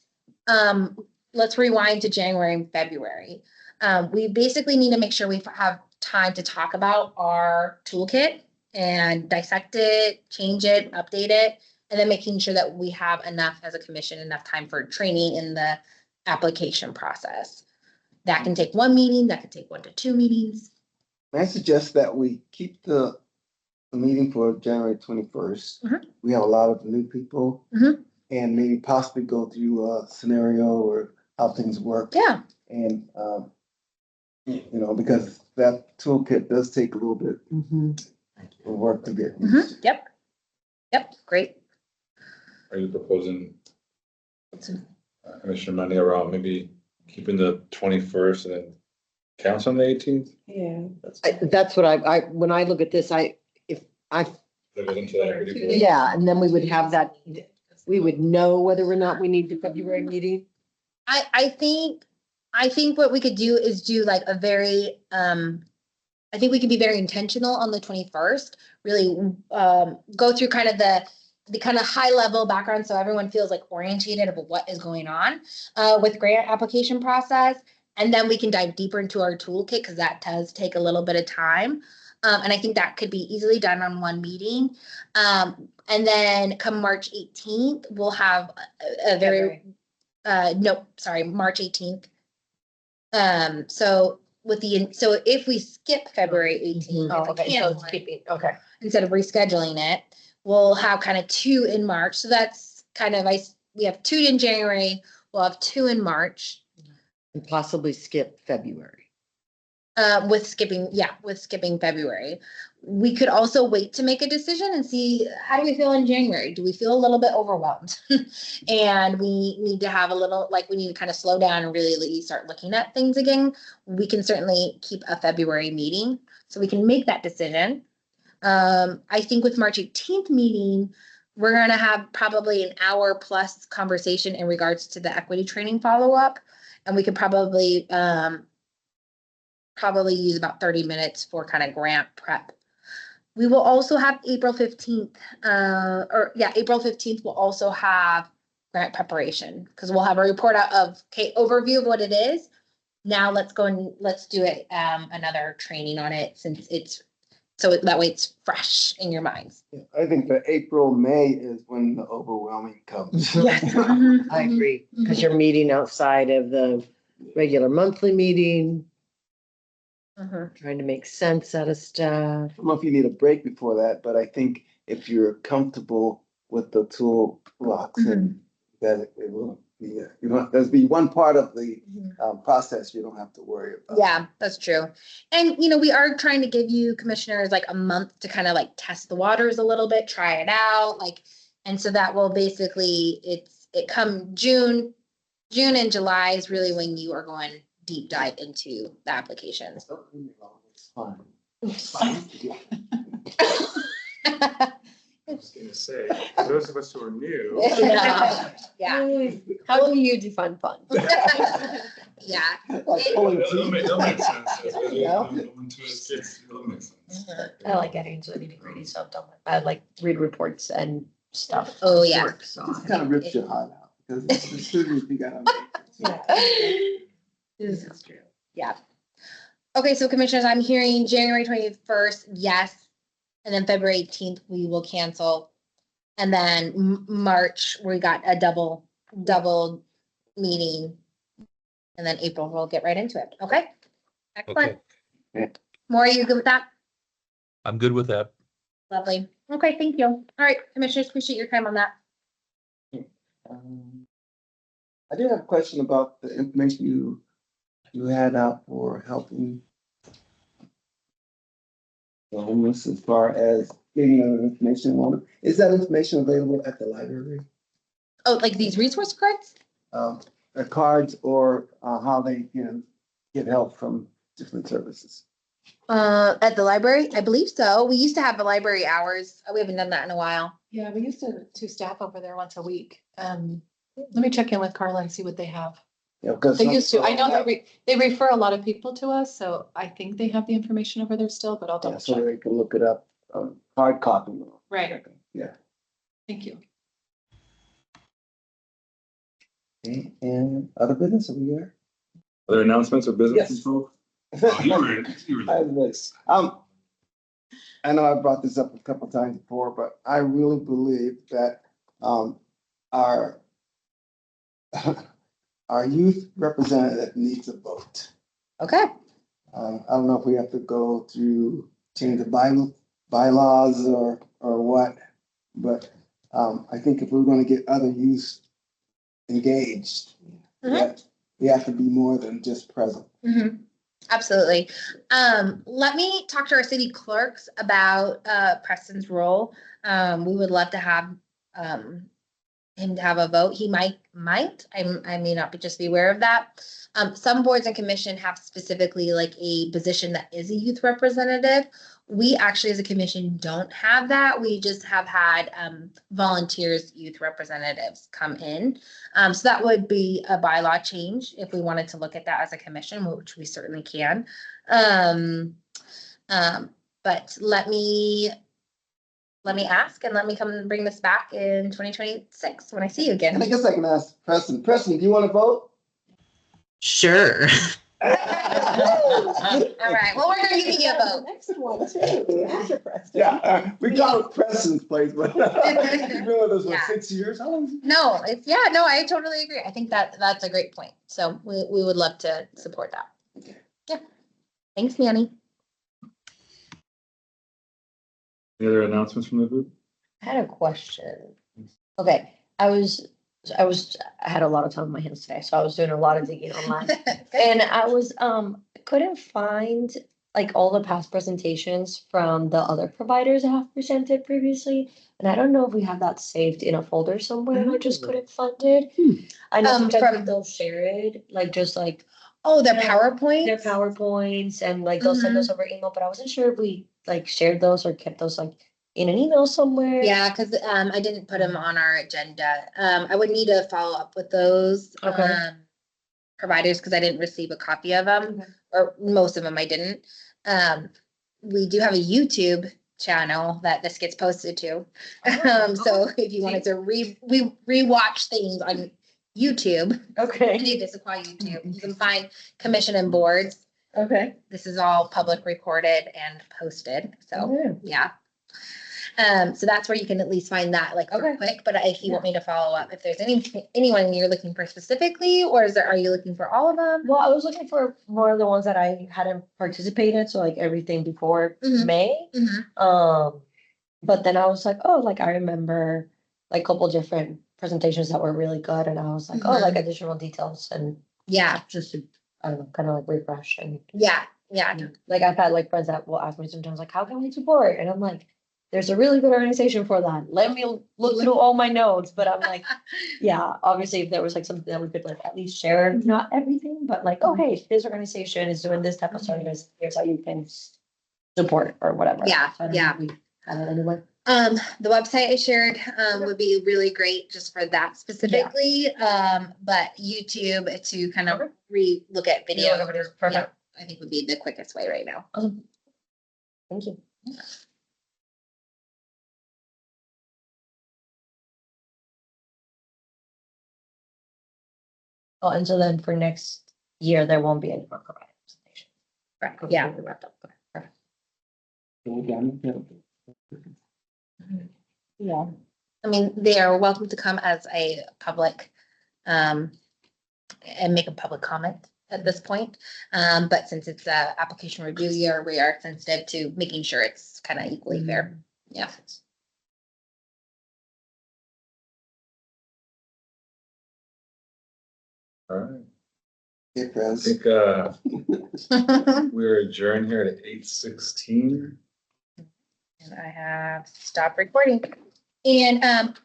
Let's rewind to January and February. We basically need to make sure we have time to talk about our toolkit and dissect it, change it, update it, and then making sure that we have enough as a commission, enough time for training in the application process. That can take 1 meeting, that could take 1 to 2 meetings. I suggest that we keep the meeting for January 21st. We have a lot of new people and maybe possibly go through a scenario or how things work. Yeah. And, because that toolkit does take a little bit of work to get. Yep, great. Are you proposing, Commissioner Monday, around maybe keeping the 21st and then counts on the 18th? Yeah. That's what I when I look at this, That goes into that equity board? yeah, and then we would have that, we would know whether or not we need the February meeting. I think what we could do is do like a very, I think we can be very intentional on the 21st, really go through kind of the kind of high level background so everyone feels like orientated about what is going on with grant application process. And then we can dive deeper into our toolkit because that does take a little bit of time. And I think that could be easily done on 1 meeting. And then come March 18th, we'll have a very, March 18th. So if we skip February 18th, instead of rescheduling it, we'll have kind of 2 in March. So that's kind of, we have 2 in January, we'll have 2 in March. And possibly skip February. With skipping February. We could also wait to make a decision and see, how do we feel in January? Do we feel a little bit overwhelmed? And we need to have we need to kind of slow down and really start looking at things again. We can certainly keep a February meeting so we can make that decision. I think with March 18th meeting, we're gonna have probably an hour plus conversation in regards to the equity training follow-up. And we could probably use about 30 minutes for kind of grant prep. We will also have April 15th, April 15th, we'll also have grant preparation, because we'll have a report out of, okay, overview of what it is. Now let's go and let's do it, another training on it, since that way it's fresh in your minds. I think the April, May is when the overwhelming comes. Yes. I agree, because you're meeting outside of the regular monthly meeting, trying to make sense out of stuff. I don't know if you need a break before that, but I think if you're comfortable with the tool blocks and that it will be, there's be one part of the process you don't have to worry about. Yeah, that's true. And, we are trying to give you commissioners like a month to kind of like test the waters a little bit, try it out, and so that will basically, it come June and July is really when you are going deep dive into the applications. It's fun. I was gonna say, for those of us who are new. Yeah. How do you define fun? Yeah. Like pulling That'll make sense. There you go. It'll make sense. I like getting into the nitty gritty stuff. I like read reports and stuff. Oh, yeah. Work, so It kind of rips your heart out because it's the students you gotta. This is true. Yeah. Okay, so commissioners, I'm hearing January 21st, yes. And then February 18th, we will cancel. And then March, we got a double meeting. And then April, we'll get right into it. Okay? Excellent. Okay. Maura, you good with that? I'm good with that. Lovely. Okay, thank you. All right, commissioners, appreciate your time on that. I did have a question about the information you had out for helping the homeless as far as getting information on it. Is that information available at the library? Oh, like these resource cards? The cards or how they can get help from different services? At the library? I believe so. We used to have the library hours. We haven't done that in a while. Yeah, we used to staff over there once a week. Let me check in with Carla and see what they have. Yeah, because They used to. I know they refer a lot of people to us, so I think they have the information over there still, but I'll double so check. they can look it up, hard copy. Right. Yeah. Thank you. Okay, and other business over here? Other announcements or business Yes. info? I know I brought this up a couple times before, but I really believe that our youth representative needs a vote. Okay. I don't know if we have to go through change the bylaws or what, but I think if we're going to get other youth engaged, that we have to be more than just present. Absolutely. Let me talk to our city clerks about Preston's role. We would love to have him to have a vote. He might, I may not just be aware of that. Some boards and commission have specifically like a position that is a youth representative. We actually as a commission don't have that. We just have had volunteers, youth representatives come in. So that would be a bylaw change if we wanted to look at that as a commission, which we certainly can. But let me ask and let me come and bring this back in 2026 when I see you again. And I guess I can ask Preston. Preston, do you want to vote? Sure. All right. Well, we're gonna give you a vote. Next one too, after Preston. Yeah, we got Preston's place, but he's been with us for 6 years. How long? No, I totally agree. I think that's a great point. So we would love to support that. Yeah. Thanks, Manny. Any other announcements from the group? I had a question. Okay, I had a lot of time on my hands today, so I was doing a lot of digging online. And I was, couldn't find like all the past presentations from the other providers that have presented previously. And I don't know if we have that saved in a folder somewhere and I just couldn't find it. I know sometimes they'll share it, like just like. Oh, their PowerPoints? Their PowerPoints and like they'll send those over email, but I wasn't sure if we like shared those or kept those like in an email somewhere? Yeah, because I didn't put them on our agenda. I would need to follow up with those Okay. providers because I didn't receive a copy of them, or most of them I didn't. We do have a YouTube channel that this gets posted to. So if you wanted to rewatch things on YouTube, Okay, the Issaquah YouTube, you can find commission and boards. okay. This is all public recorded and posted, so, Okay. yeah. So that's where you can at least find that like real Okay. quick, but if you want me to follow up, if there's anyone you're looking for specifically, or are you looking for all of them? Well, I was looking for more of the ones that I hadn't participated, so like everything before Mhm. May. But then I was like, oh, like I remember like a couple different presentations that were really good, and I was like, oh, like additional details and Yeah, just to, I don't know, kind of like refresh and yeah. like I've had like friends that will ask me sometimes like, how can we support? And I'm like, there's a really good organization for that. Let me look through all my notes, but I'm like, yeah, obviously if there was like something that we could like at least share, not everything, but like, oh, hey, this organization is doing this type of service. Here's how you can support or whatever. Yeah, So I don't know yeah. if we have it anyway. The website I shared, would be really great just for that specifically. But YouTube to kind of look at video. Look at videos, perfect. I think would be the quickest way right now. Awesome. Thank you. Oh, and so then for next year, there won't be any more provider presentation. Right, yeah. Completely wrapped up. Okay, perfect. Yeah. I mean, they are welcome to come as a public, and make a public comment at this point. But since it's a application review year, we are sensitive to making sure it's kind of equally fair. Yeah. All right. Hey, I friends. think, we're adjourned here at 8:16. And I have stopped recording. And